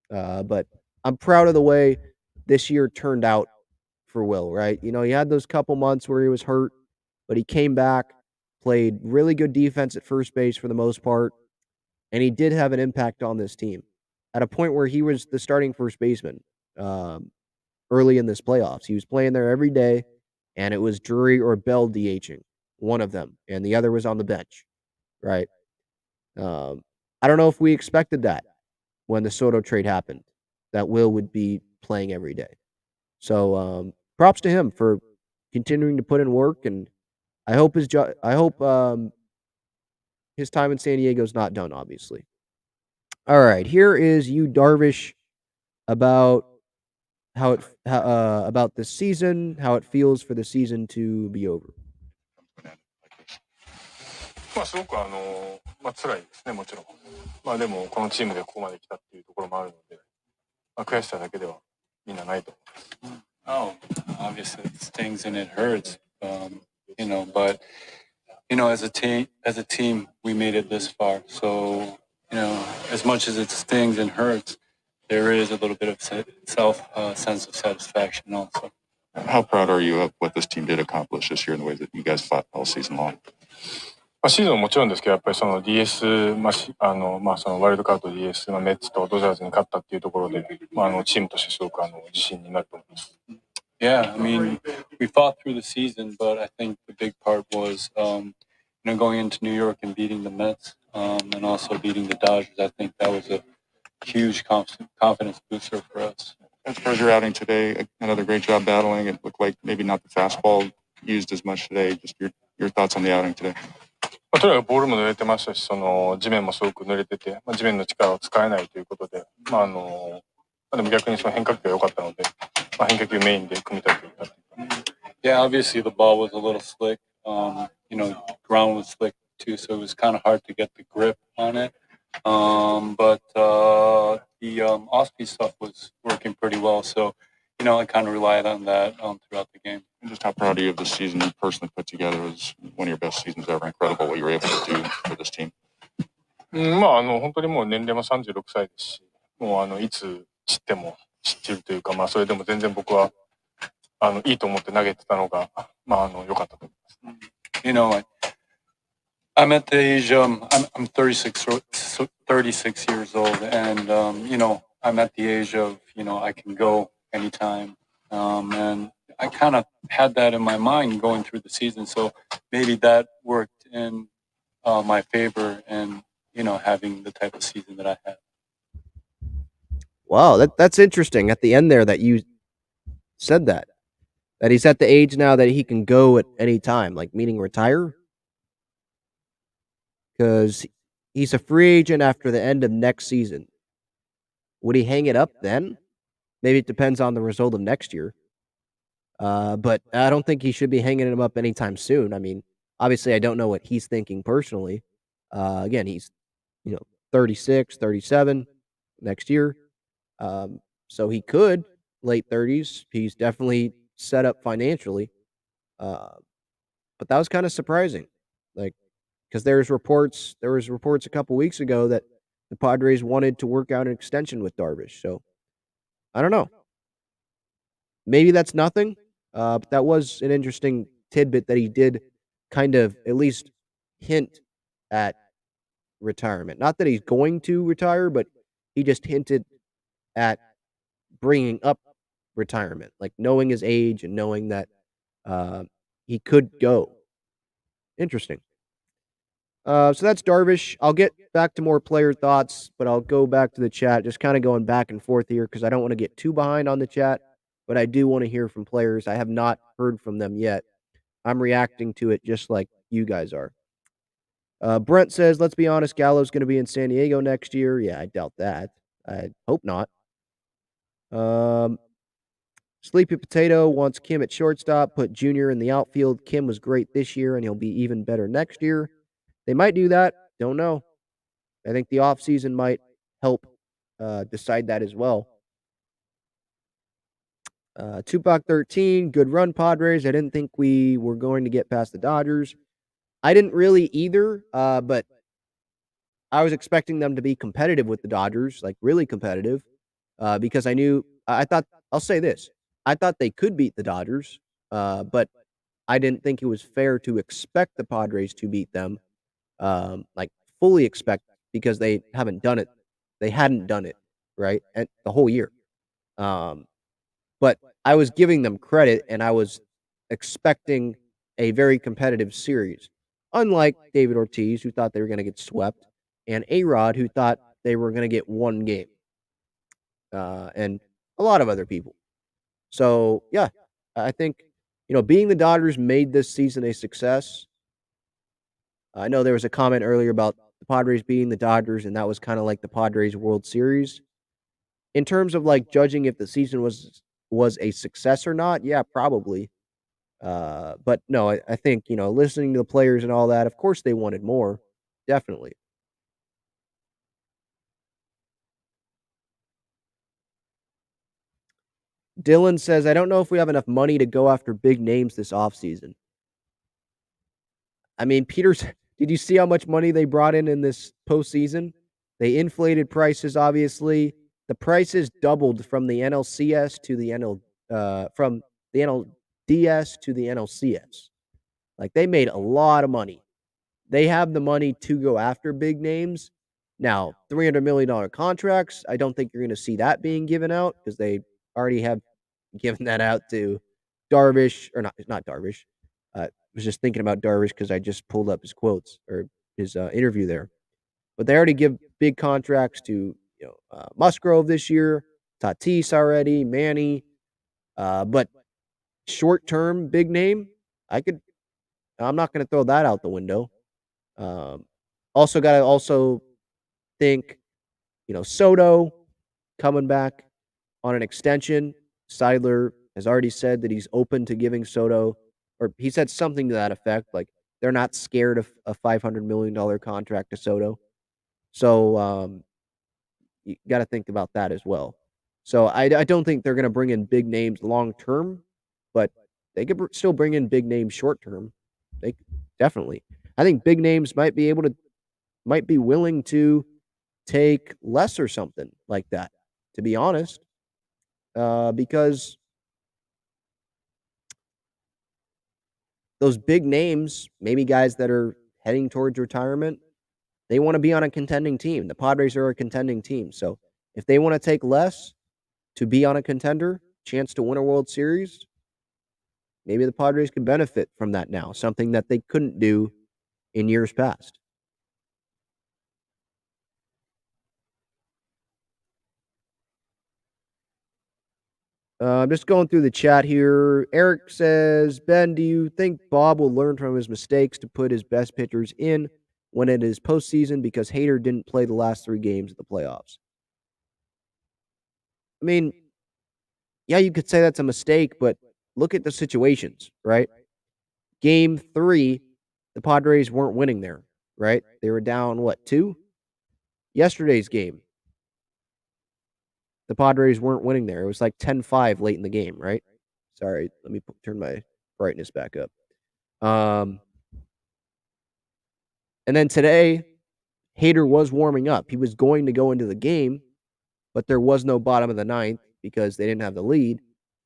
but I'm proud of the way this year turned out for Will, right? He had those couple months where he was hurt, but he came back, played really good defense at first base for the most part, and he did have an impact on this team at a point where he was the starting first baseman early in this playoffs. He was playing there every day, and it was Drury or Bell DHing, one of them, and the other was on the bench, right? I don't know if we expected that when the Soto trade happened, that Will would be playing every day. So props to him for continuing to put in work, and I hope his time in San Diego is not done, obviously. All right, here is you, Darvish, about about this season, how it feels for the season to be over. すごく辛いですね、もちろん。でもこのチームでここまで来たっていうところもあるので、悔しさだけではみんなないと思います。Oh, obviously it stings and it hurts, but as a team, we made it this far. So, as much as it stings and hurts, there is a little bit of sense of satisfaction also. How proud are you of what this team did accomplish this year in the way that you guys fought all season long? シーズンももちろんですけど、やっぱりその DS、そのワイルドカード DS、メッツとドジャーズに勝ったっていうところで、チームとしてすごく自信になると思います。Yeah, I mean, we fought through the season, but I think the big part was, going into New York and beating the Mets, and also beating the Dodgers. I think that was a huge confidence booster for us. As far as your outing today, another great job battling. It looked like maybe not the fastball used as much today. Just your thoughts on the outing today. とにかくボールも濡れてましたし、地面もすごく濡れてて、地面の力を使えないということで、でも逆にその変化球が良かったので、変化球メインで組み立てていった。Yeah, obviously the ball was a little slick. Ground was slick too, so it was kind of hard to get the grip on it. But the off-speed stuff was working pretty well, so I kind of relied on that throughout the game. And just how proud are you of the season you personally put together? It was one of your best seasons ever. Incredible what you were able to do for this team. 本当にもう年齢も36歳ですし、もういつ散っても散ってるというか、それでも全然僕はいいと思って投げてたのが、良かったと思います。I'm at the age, I'm 36 years old, and I'm at the age of I can go anytime, and I kind of had that in my mind going through the season, so maybe that worked in my favor, and having the type of season that I had. Wow, that's interesting. At the end there, that you said that he's at the age now that he can go at any time, like meaning retire. Because he's a free agent after the end of next season. Would he hang it up then? Maybe it depends on the result of next year. But I don't think he should be hanging him up anytime soon. I mean, obviously, I don't know what he's thinking personally. Again, he's 36, 37 next year. So he could late 30s. He's definitely set up financially. But that was kind of surprising. Because there was reports a couple weeks ago that the Padres wanted to work out an extension with Darvish. So I don't know. Maybe that's nothing. But that was an interesting tidbit that he did kind of at least hint at retirement. Not that he's going to retire, but he just hinted at bringing up retirement, like knowing his age and knowing that he could go. Interesting. So that's Darvish. I'll get back to more player thoughts, but I'll go back to the chat, just kind of going back and forth here because I don't want to get too behind on the chat, but I do want to hear from players. I have not heard from them yet. I'm reacting to it just like you guys are. Brent says, let's be honest, Gallo's going to be in San Diego next year. Yeah, I doubt that. I hope not. Sleepy Potato wants Kim at shortstop, put Junior in the outfield. Kim was great this year, and he'll be even better next year. They might do that. Don't know. I think the offseason might help decide that as well. Tupac 13, good run, Padres. I didn't think we were going to get past the Dodgers. I didn't really either, but I was expecting them to be competitive with the Dodgers, like really competitive, because I thought, I'll say this, I thought they could beat the Dodgers, but I didn't think it was fair to expect the Padres to beat them. Like fully expect, because they haven't done it. They hadn't done it, right? And the whole year. But I was giving them credit and I was expecting a very competitive series. Unlike David Ortiz, who thought they were going to get swept, and A-Rod, who thought they were going to get one game. And a lot of other people. So, yeah, I think, being the Dodgers made this season a success. I know there was a comment earlier about the Padres being the Dodgers, and that was kind of like the Padres World Series. In terms of like judging if the season was a success or not, yeah, probably. But no, I think, listening to the players and all that, of course they wanted more. Definitely. Dylan says, I don't know if we have enough money to go after big names this offseason. I mean, did you see how much money they brought in this postseason? They inflated prices, obviously. The prices doubled from the NLCS to the from the NLDS to the NLCS. Like, they made a lot of money. They have the money to go after big names. Now, $300 million contracts, I don't think you're going to see that being given out because they already have given that out to Darvish, or not Darvish. I was just thinking about Darvish because I just pulled up his quotes or his interview there. But they already give big contracts to Musgrove this year, Tatis already, Manny. But short term, big name, I'm not going to throw that out the window. Also got to think, Soto coming back on an extension. Seidler has already said that he's open to giving Soto, or he said something to that effect, like they're not scared of a $500 million contract to Soto. So you got to think about that as well. So I don't think they're going to bring in big names long term, but they could still bring in big names short term. They definitely. I think big names might be willing to take less or something like that, to be honest, because those big names, maybe guys that are heading towards retirement, they want to be on a contending team. The Padres are a contending team. So if they want to take less to be on a contender, chance to win a World Series, maybe the Padres can benefit from that now, something that they couldn't do in years past. I'm just going through the chat here. Eric says, Ben, do you think Bob will learn from his mistakes to put his best pitchers in when it is postseason because Hader didn't play the last 3 games of the playoffs? I mean, yeah, you could say that's a mistake, but look at the situations, right? Game 3, the Padres weren't winning there, right? They were down, 2? Yesterday's game, the Padres weren't winning there. It was like 10-5 late in the game, right? Sorry, let me turn my brightness back up. And then today, Hader was warming up. He was going to go into the game, but there was no bottom of the 9th because they didn't have the lead,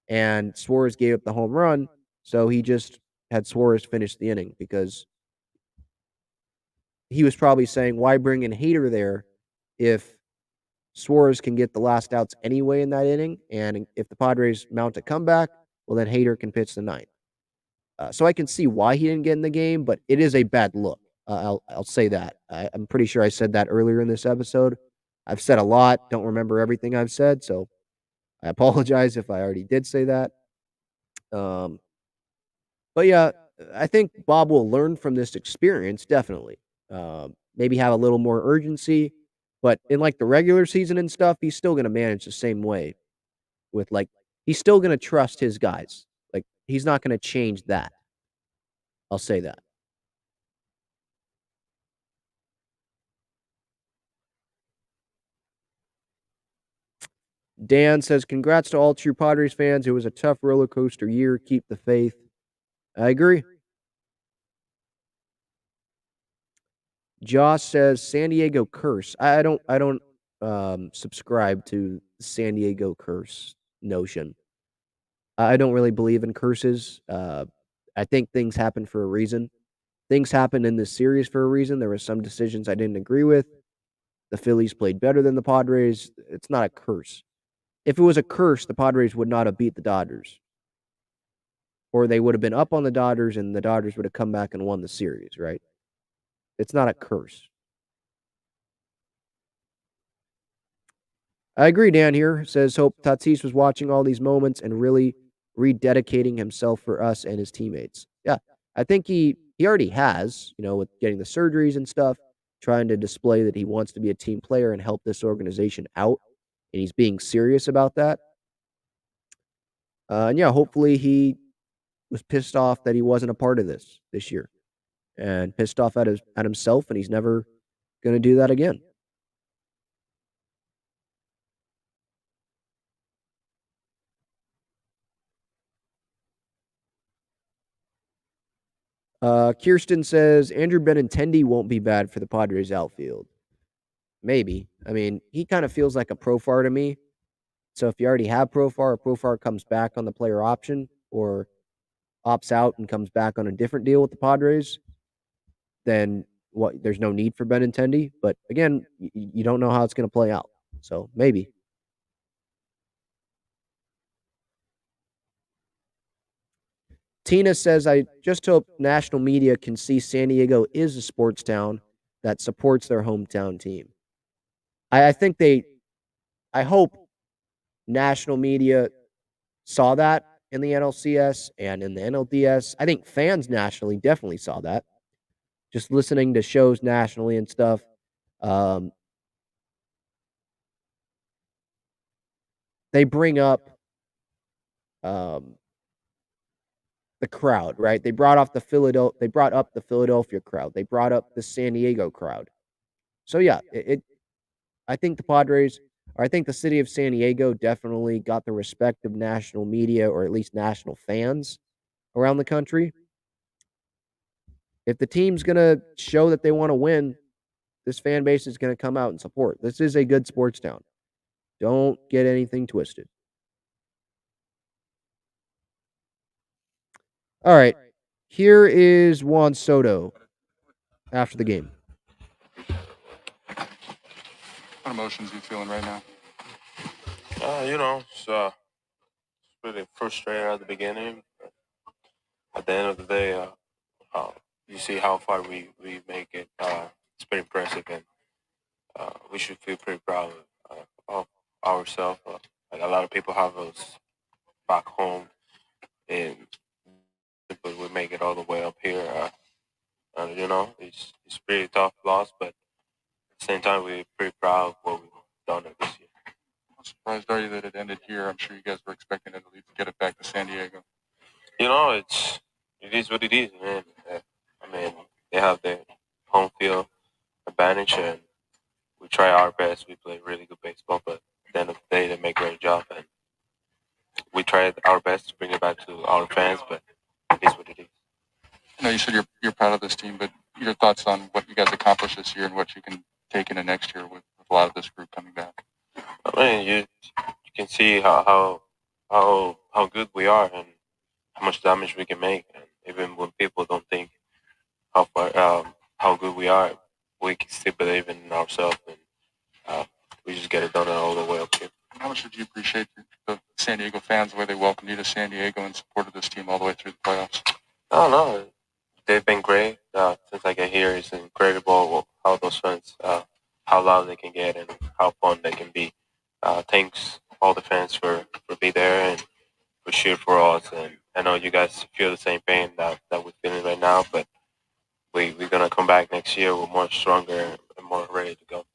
and Suarez gave up the home run, so he just had Suarez finish the inning because he was probably saying, why bring in Hader there if Suarez can get the last outs anyway in that inning, and if the Padres mount a comeback, well, then Hader can pitch the 9th. So I can see why he didn't get in the game, but it is a bad look. I'll say that. I'm pretty sure I said that earlier in this episode. I've said a lot. Don't remember everything I've said, so I apologize if I already did say that. But yeah, I think Bob will learn from this experience, definitely. Maybe have a little more urgency, but in like the regular season and stuff, he's still going to manage the same way. With he's still going to trust his guys. Like he's not going to change that. I'll say that. Dan says, congrats to all true Padres fans. It was a tough roller coaster year. Keep the faith. I agree. Josh says, San Diego curse. I don't subscribe to San Diego curse notion. I don't really believe in curses. I think things happen for a reason. Things happened in this series for a reason. There were some decisions I didn't agree with. The Phillies played better than the Padres. It's not a curse. If it was a curse, the Padres would not have beat the Dodgers. Or they would have been up on the Dodgers and the Dodgers would have come back and won the series, right? It's not a curse. I agree, Dan here. Says, hope Tatis was watching all these moments and really rededicating himself for us and his teammates. Yeah, I think he already has, with getting the surgeries and stuff, trying to display that he wants to be a team player and help this organization out. And he's being serious about that. And yeah, hopefully he was pissed off that he wasn't a part of this year and pissed off at himself, and he's never going to do that again. Kirsten says, Andrew Benintendi won't be bad for the Padres outfield. Maybe. I mean, he kind of feels like a Profar to me. So if you already have Profar, or Profar comes back on the player option or opts out and comes back on a different deal with the Padres, then there's no need for Benintendi. But again, you don't know how it's going to play out. So maybe. Tina says, I just hope national media can see San Diego is a sports town that supports their hometown team. I hope national media saw that in the NLCS and in the NLDS. I think fans nationally definitely saw that. Just listening to shows nationally and stuff. They bring up the crowd, right? They brought up the Philadelphia crowd. They brought up the San Diego crowd. So yeah, I think the Padres, or I think the city of San Diego definitely got the respect of national media, or at least national fans around the country. If the team's going to show that they want to win, this fan base is going to come out and support. This is a good sports town. Don't get anything twisted. All right. Here is Juan Soto after the game. What emotions are you feeling right now? It's really frustrated at the beginning. At the end of the day, you see how far we make it. It's pretty impressive, and we should feel pretty proud of ourselves. Like a lot of people have us back home, and but we make it all the way up here. It's pretty tough loss, but at the same time, we're pretty proud of what we've done this year. How surprised are you that it ended here? I'm sure you guys were expecting it at least to get it back to San Diego. It is what it is, man. They have their home field advantage, and we try our best. We play really good baseball, but at the end of the day, they make a great job, and we tried our best to bring it back to our fans, but it is what it is. I know you said you're proud of this team, but your thoughts on what you guys accomplished this year and what you can take into next year with a lot of this group coming back. You can see how good we are and how much damage we can make, and even when people don't think how good we are, we can still believe in ourselves, and we just get it done all the way up here. How much did you appreciate the San Diego fans, the way they welcomed you to San Diego and supported this team all the way through the playoffs? I don't know. They've been great since I get here. It's incredible how those fans, how loud they can get and how fun they can be. Thanks all the fans for being there and for cheer for us. And I know you guys feel the same pain that we're feeling right now, but we're gonna come back next year. We're more stronger and more ready to go.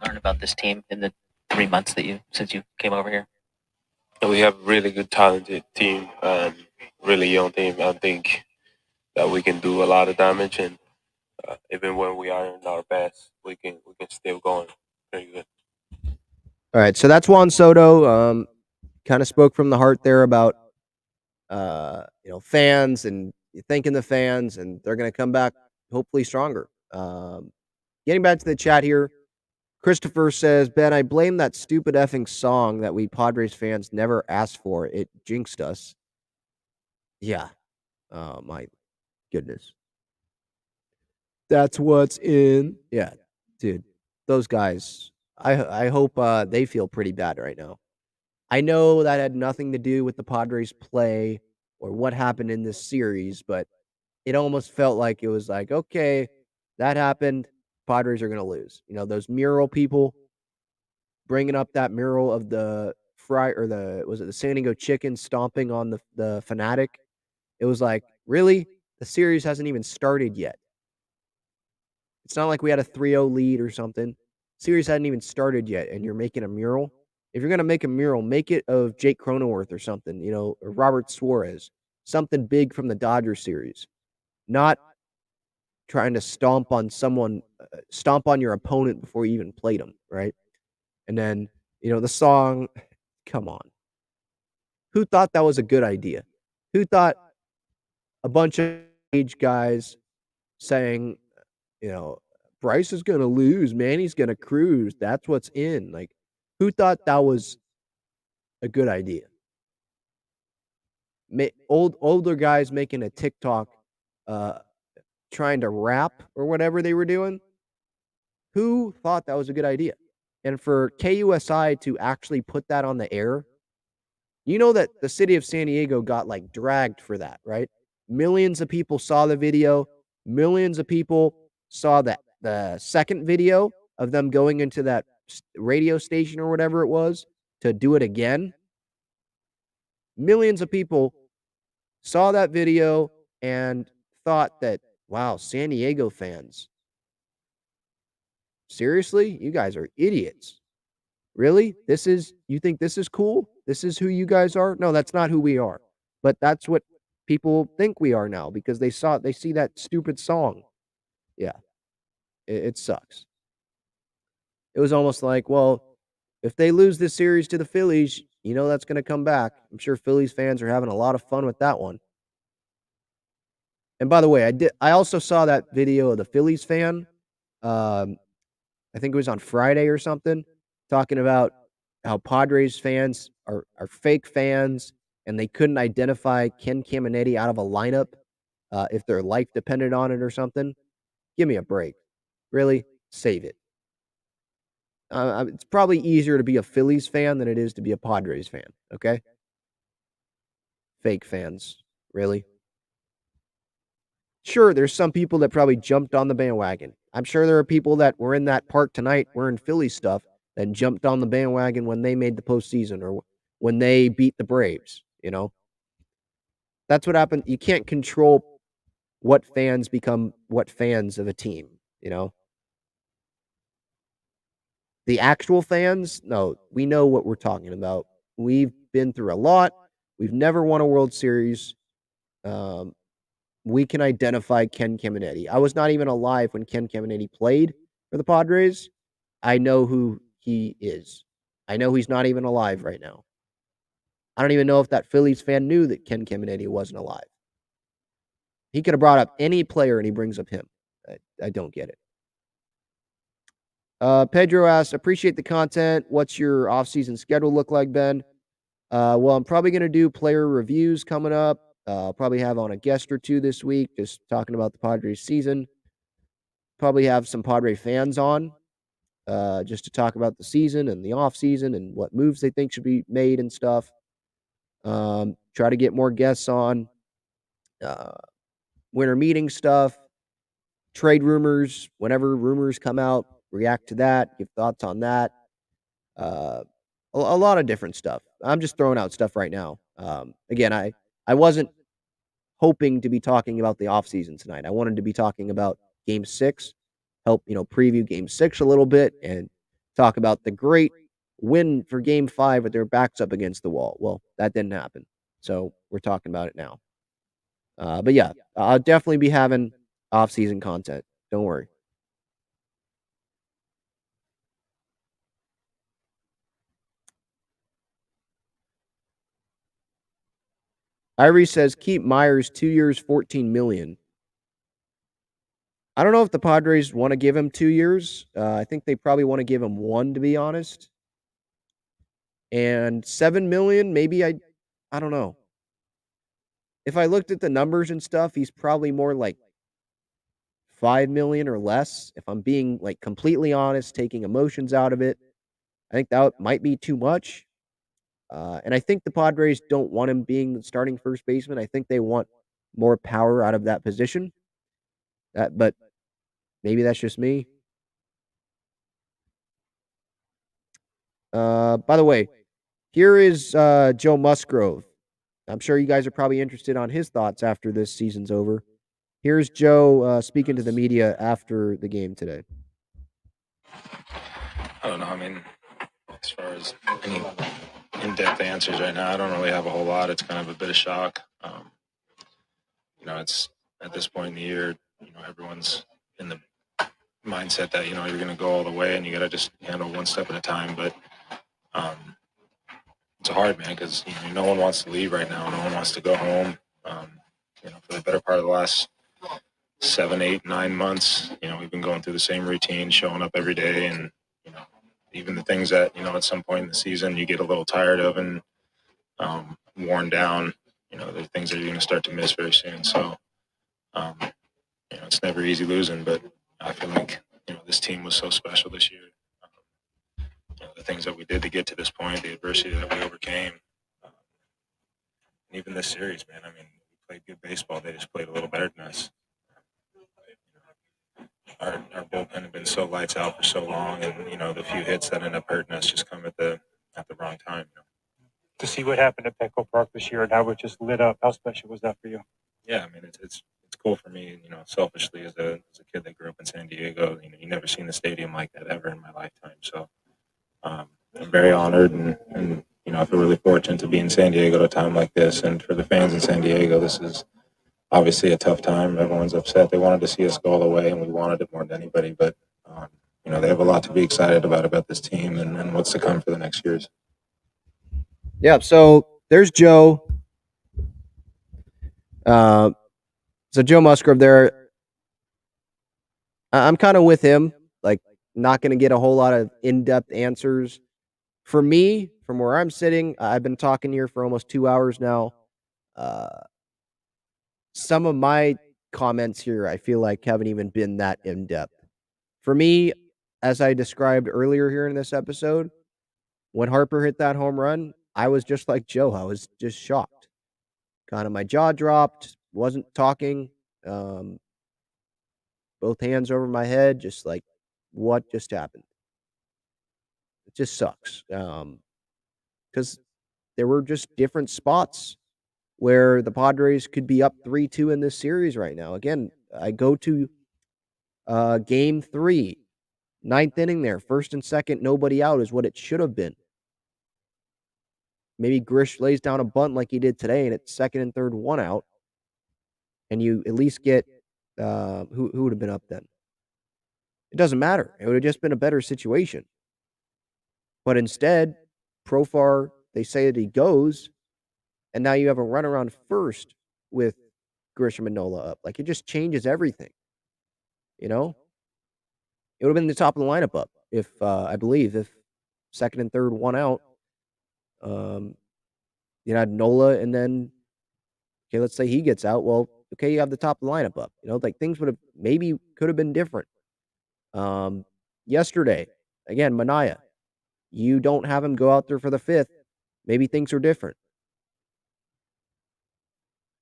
Learn about this team in the 3 months since you came over here. We have a really good, talented team and really young team. I think that we can do a lot of damage, and even when we are in our best, we can still go on pretty good. All right, so that's Juan Soto. Kind of spoke from the heart there about fans and thanking the fans, and they're going to come back hopefully stronger. Getting back to the chat here, Christopher says, Ben, I blame that stupid effing song that we Padres fans never asked for. It jinxed us. Yeah. Oh, my goodness. That's what's in. Yeah, dude. Those guys, I hope they feel pretty bad right now. I know that had nothing to do with the Padres' play or what happened in this series, but it almost felt like it was like, okay, that happened. Padres are going to lose. Those mural people bringing up that mural of the the San Diego Chicken stomping on the Fanatic. It was like, really? The series hasn't even started yet. It's not like we had a 3-0 lead or something. Series hadn't even started yet, and you're making a mural. If you're going to make a mural, make it of Jake Cronenworth or something, or Robert Suarez, something big from the Dodgers series. Not trying to stomp on your opponent before you even played them, right? And then, the song, come on. Who thought that was a good idea? Who thought a bunch of age guys saying, Bryce is going to lose, Manny's going to cruise, that's what's in. Like, who thought that was a good idea? Older guys making a TikTok trying to rap or whatever they were doing. Who thought that was a good idea? And for KUSI to actually put that on the air You know that the city of San Diego got like dragged for that, right? Millions of people saw the video. Millions of people saw the second video of them going into that radio station or whatever it was to do it again. Millions of people saw that video and thought that, wow, San Diego fans, seriously? You guys are idiots. Really? You think this is cool? This is who you guys are? No, that's not who we are. But that's what people think we are now because they see that stupid song. Yeah. It sucks. It was almost like, well, if they lose this series to the Phillies, you know that's going to come back. I'm sure Phillies fans are having a lot of fun with that one. And by the way, I also saw that video of the Phillies fan. I think it was on Friday or something, talking about how Padres fans are fake fans and they couldn't identify Ken Caminiti out of a lineup if their life depended on it or something. Give me a break. Really? Save it. It's probably easier to be a Phillies fan than it is to be a Padres fan, okay? Fake fans. Really? Sure, there's some people that probably jumped on the bandwagon. I'm sure there are people that were in that park tonight wearing Philly stuff that jumped on the bandwagon when they made the postseason or when they beat the Braves, you know? That's what happened. You can't control what fans become what fans of a team, you know? The actual fans, no, we know what we're talking about. We've been through a lot. We've never won a World Series. We can identify Ken Caminiti. I was not even alive when Ken Caminiti played for the Padres. I know who he is. I know he's not even alive right now. I don't even know if that Phillies fan knew that Ken Caminiti wasn't alive. He could have brought up any player and he brings up him. I don't get it. Pedro asks, appreciate the content. What's your offseason schedule look like, Ben? Well, I'm probably going to do player reviews coming up. I'll probably have on a guest or two this week, just talking about the Padres season. Probably have some Padre fans on just to talk about the season and the off season and what moves they think should be made and stuff. Try to get more guests on. Winter meeting stuff, trade rumors, whenever rumors come out, react to that, give thoughts on that. A lot of different stuff. I'm just throwing out stuff right now. Again, I wasn't hoping to be talking about the offseason tonight. I wanted to be talking about Game 6, help, preview Game 6 a little bit and talk about the great win for Game 5 with their backs up against the wall. Well, that didn't happen. So we're talking about it now. But yeah, I'll definitely be having off-season content. Don't worry. Irie says keep Myers 2 years, $14 million. I don't know if the Padres want to give him 2 years. I think they probably want to give him 1, to be honest. And $7 million, maybe I don't know. If I looked at the numbers and stuff, he's probably more like $5 million or less. If I'm being like completely honest, taking emotions out of it, I think that might be too much. And I think the Padres don't want him being the starting first baseman. I think they want more power out of that position. But maybe that's just me. By the way, here is Joe Musgrove. I'm sure you guys are probably interested on his thoughts after this season's over. Here's Joe speaking to the media after the game today. I don't know. I mean, as far as any in-depth answers right now, I don't really have a whole lot. It's kind of a bit of shock. It's at this point in the year, everyone's in the mindset that, you're going to go all the way and you got to just handle one step at a time. But it's hard, man, because no one wants to leave right now. No one wants to go home. For the better part of the last 7, 8, 9 months, we've been going through the same routine, showing up every day, and even the things that at some point in the season you get a little tired of and worn down. The things that you're going to start to miss very soon. So, it's never easy losing, but I feel like this team was so special this year. The things that we did to get to this point, the adversity that we overcame, even this series, man. I mean, we played good baseball. They just played a little better than us. Our bullpen had been so lights out for so long, and the few hits that end up hurting us just come at the wrong time. To see what happened at Petco Park this year and how it just lit up, how special was that for you? Yeah, I mean, it's cool for me. Selfishly as a kid that grew up in San Diego, you never seen a stadium like that ever in my lifetime. So I'm very honored, and I feel really fortunate to be in San Diego at a time like this. And for the fans in San Diego, this is obviously a tough time. Everyone's upset. They wanted to see us go all the way, and we wanted it more than anybody. But they have a lot to be excited about this team and what's to come for the next years. Yeah, so there's Joe. So Joe Musgrove there. I'm kind of with him. Like, not going to get a whole lot of in-depth answers. For me, from where I'm sitting, I've been talking here for almost 2 hours now. Some of my comments here, I feel like, haven't even been that in-depth. For me, as I described earlier here in this episode, when Harper hit that home run, I was just like Joe. I was just shocked. Kind of my jaw dropped, wasn't talking. Both hands over my head, just like, what just happened? It just sucks. Because there were just different spots where the Padres could be up 3-2 in this series right now. Again, I go to game 3, 9th inning there, first and second, nobody out is what it should have been. Maybe Grish lays down a bunt like he did today, and it's second and third, 1 out, and you at least get who would have been up then? It doesn't matter. It would have just been a better situation. But instead, Profar, they say that he goes, and now you have a run around first with Grisham and Nola up. Like, it just changes everything. It would have been the top of the lineup up if I believe if second and third, 1 out. You had Nola, and then let's say he gets out. Well, okay, you have the top of the lineup up. Like, things would have maybe could have been different. Yesterday, again, Manaea, you don't have him go out there for the 5th. Maybe things are different.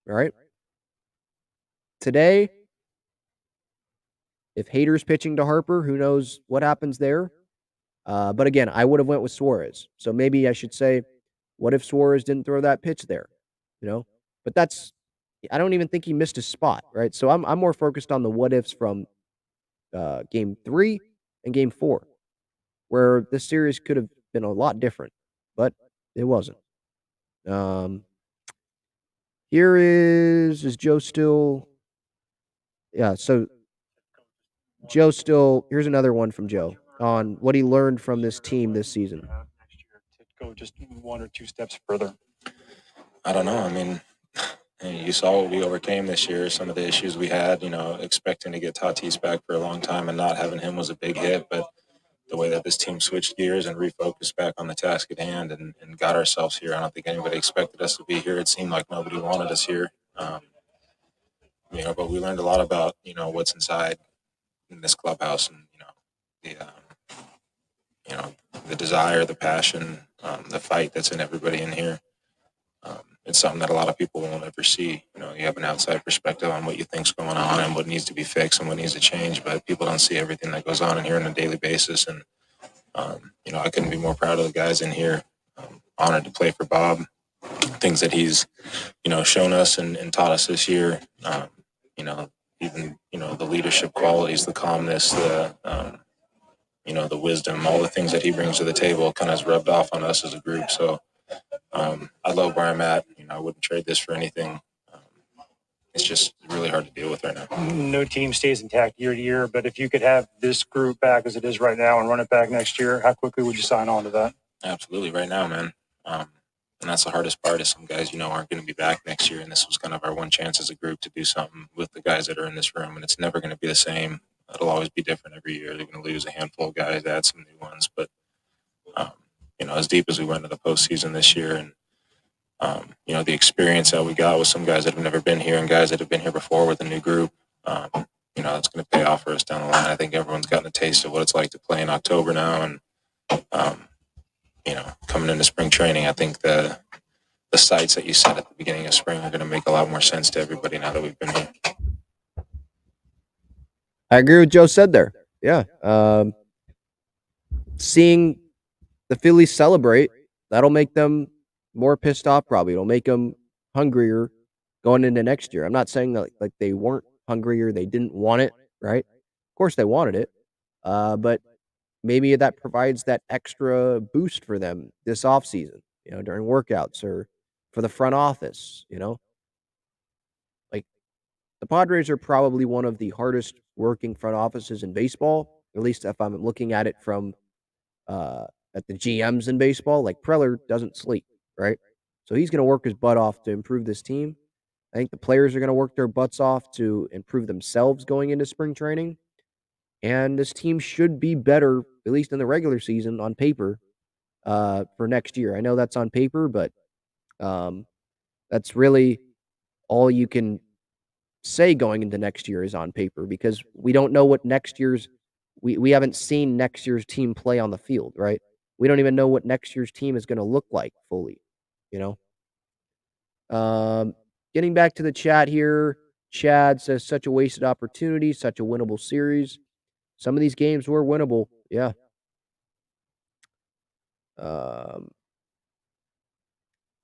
All right. Today, if Hader's pitching to Harper, who knows what happens there. But again, I would have went with Suarez. So maybe I should say, what if Suarez didn't throw that pitch there? But I don't even think he missed his spot, right? So I'm more focused on the what ifs from game 3 and game 4, where this series could have been a lot different, but it wasn't. Here is Joe still? Yeah, so Joe still, here's another one from Joe on what he learned from this team this season. Next year to go just 1 or 2 steps further. I don't know. I mean, you saw what we overcame this year, some of the issues we had, expecting to get Tatis back for a long time and not having him was a big hit. But the way that this team switched gears and refocused back on the task at hand and got ourselves here, I don't think anybody expected us to be here. It seemed like nobody wanted us here. But we learned a lot about, what's inside in this clubhouse and, the desire, the passion, the fight that's in everybody in here. It's something that a lot of people won't ever see. You have an outside perspective on what you think's going on and what needs to be fixed and what needs to change, but people don't see everything that goes on in here on a daily basis. And, I couldn't be more proud of the guys in here. Honored to play for Bob. Things that he's, shown us and taught us this year. Even, the leadership qualities, the calmness, the wisdom, all the things that he brings to the table kind of has rubbed off on us as a group. So I love where I'm at. I wouldn't trade this for anything. It's just really hard to deal with right now. No team stays intact year to year, but if you could have this group back as it is right now and run it back next year, how quickly would you sign on to that? Absolutely, right now, man. And that's the hardest part is some guys, aren't going to be back next year. And this was kind of our one chance as a group to do something with the guys that are in this room. And it's never going to be the same. It'll always be different every year. They're going to lose a handful of guys, add some new ones. But, as deep as we went into the postseason this year and, the experience that we got with some guys that have never been here and guys that have been here before with a new group, it's going to pay off for us down the line. I think everyone's gotten a taste of what it's like to play in October now. And, coming into spring training, I think the the sites that you set at the beginning of spring are going to make a lot more sense to everybody now that we've been here. I agree with Joe said there. Yeah. Seeing the Phillies celebrate, that'll make them more pissed off probably. It'll make them hungrier going into next year. I'm not saying that like they weren't hungry or they didn't want it, right? Of course they wanted it. But maybe that provides that extra boost for them this offseason, during workouts or for the front office, Like the Padres are probably one of the hardest working front offices in baseball, at least if I'm looking at it from at the GMs in baseball. Like Preller doesn't sleep, right? So he's going to work his butt off to improve this team. I think the players are going to work their butts off to improve themselves going into spring training. And this team should be better, at least in the regular season on paper, for next year. I know that's on paper, but that's really all you can say going into next year is on paper, because we don't know what next year's we haven't seen next year's team play on the field, right? We don't even know what next year's team is going to look like fully, you know. Getting back to the chat here, Chad says such a wasted opportunity, such a winnable series. Some of these games were winnable, yeah.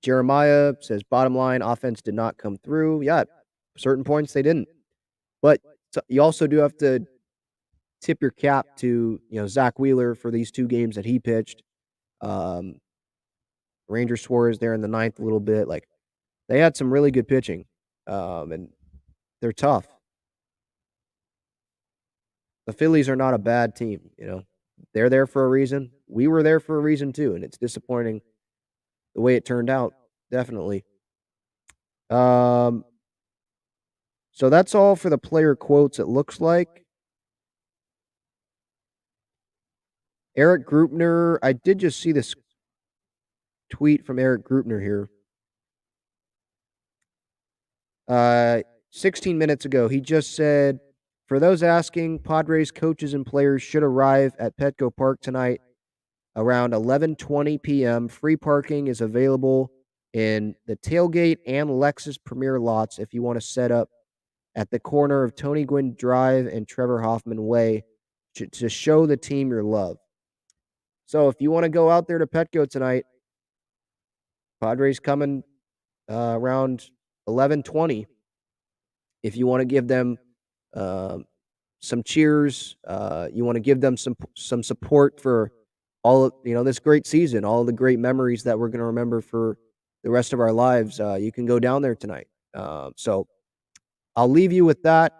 Jeremiah says bottom line, offense did not come through. Yeah, certain points they didn't. But you also do have to tip your cap to, Zach Wheeler for these 2 games that he pitched. Ranger Suarez there in the 9th a little bit. Like, they had some really good pitching, and they're tough. The Phillies are not a bad team, They're there for a reason. We were there for a reason too, and it's disappointing the way it turned out, definitely. So that's all for the player quotes, it looks like. Eric Grupner, I did just see this tweet from Eric Grupner here. 16 minutes ago, he just said, for those asking, Padres coaches and players should arrive at Petco Park tonight around 11:20 p.m. Free parking is available in the tailgate and Lexus Premier lots if you want to set up at the corner of Tony Gwynn Drive and Trevor Hoffman Way to show the team your love. So if you want to go out there to Petco tonight, Padres coming around 11:20. If you want to give them some cheers, you want to give them some support for all of, this great season, all of the great memories that we're going to remember for the rest of our lives, you can go down there tonight. So I'll leave you with that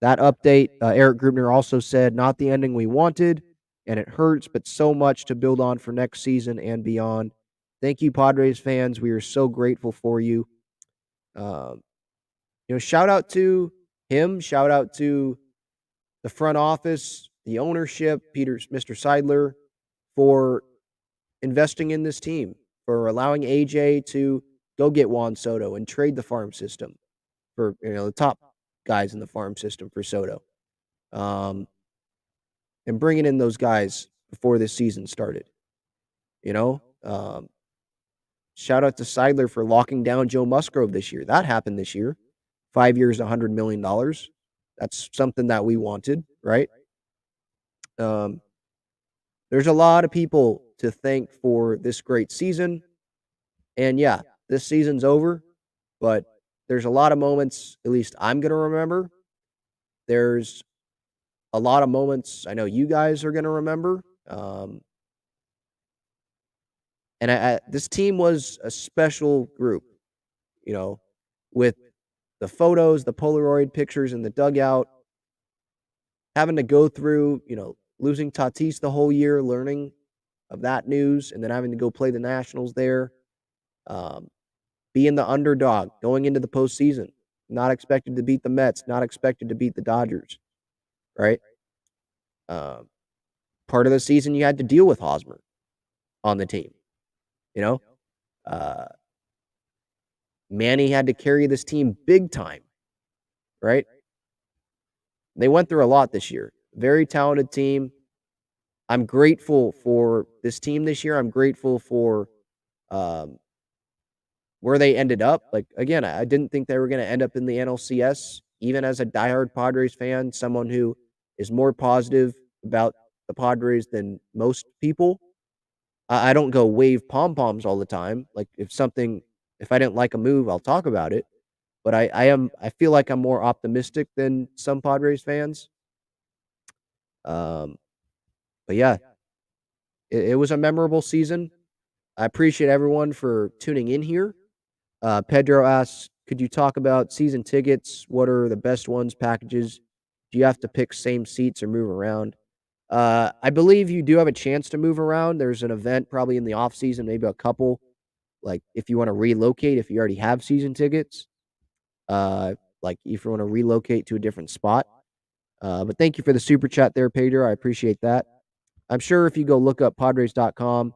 update. Eric Grubner also said, not the ending we wanted, and it hurts, but so much to build on for next season and beyond. Thank you, Padres fans. We are so grateful for you. Shout out to him. Shout out to the front office, the ownership, Mr. Seidler, for investing in this team, for allowing AJ to go get Juan Soto and trade the farm system for, the top guys in the farm system for Soto. And bringing in those guys before this season started. Shout out to Seidler for locking down Joe Musgrove this year. That happened this year. 5 years, $100 million. That's something that we wanted, right? There's a lot of people to thank for this great season. And yeah, this season's over, but there's a lot of moments, at least I'm going to remember. There's a lot of moments I know you guys are going to remember. And this team was a special group, with the photos, the Polaroid pictures in the dugout, having to go through, losing Tatis the whole year, learning of that news, and then having to go play the Nationals there, being the underdog, going into the postseason, not expected to beat the Mets, not expected to beat the Dodgers, right? Part of the season you had to deal with Hosmer on the team, Manny had to carry this team big time, right? They went through a lot this year. Very talented team. I'm grateful for this team this year. I'm grateful for where they ended up, like, again, I didn't think they were going to end up in the NLCS, even as a diehard Padres fan, someone who is more positive about the Padres than most people. I don't go wave pom-poms all the time. Like, if I didn't like a move, I'll talk about it. But I feel like I'm more optimistic than some Padres fans. But yeah, it was a memorable season. I appreciate everyone for tuning in here. Pedro asks, could you talk about season tickets? What are the best ones, packages? Do you have to pick same seats or move around? I believe you do have a chance to move around. There's an event probably in the off season, maybe a couple. Like if you want to relocate, if you already have season tickets, like if you want to relocate to a different spot. But thank you for the super chat there, Pedro. I appreciate that. I'm sure if you go look up Padres.com,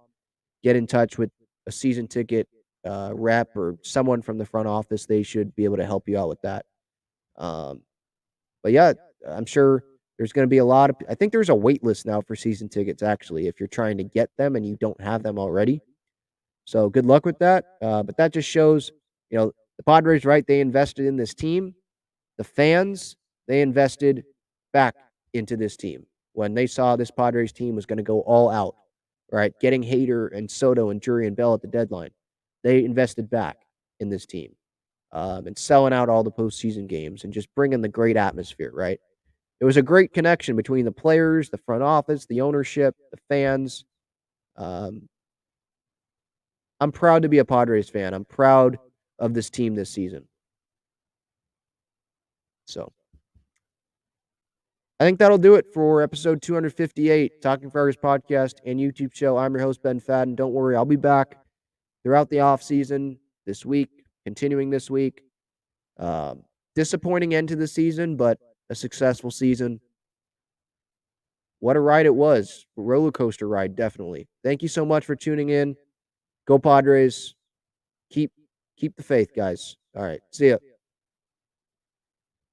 get in touch with a season ticket rep or someone from the front office, they should be able to help you out with that. But yeah, I'm sure there's going to be I think there's a wait list now for season tickets, actually, if you're trying to get them and you don't have them already. So good luck with that. But that just shows, the Padres, right? They invested in this team. The fans, they invested back into this team when they saw this Padres team was going to go all out, right? Getting Hader and Soto and Drury and Bell at the deadline. They invested back in this team and selling out all the postseason games and just bringing the great atmosphere, right? It was a great connection between the players, the front office, the ownership, the fans. I'm proud to be a Padres fan. I'm proud of this team this season. So I think that'll do it for episode 258, Talking Friars podcast and YouTube show. I'm your host, Ben Fadden. Don't worry, I'll be back throughout the offseason this week, continuing this week. Disappointing end to the season, but a successful season. What a ride it was. A roller coaster ride, definitely. Thank you so much for tuning in. Go Padres. Keep the faith, guys. All right. See ya.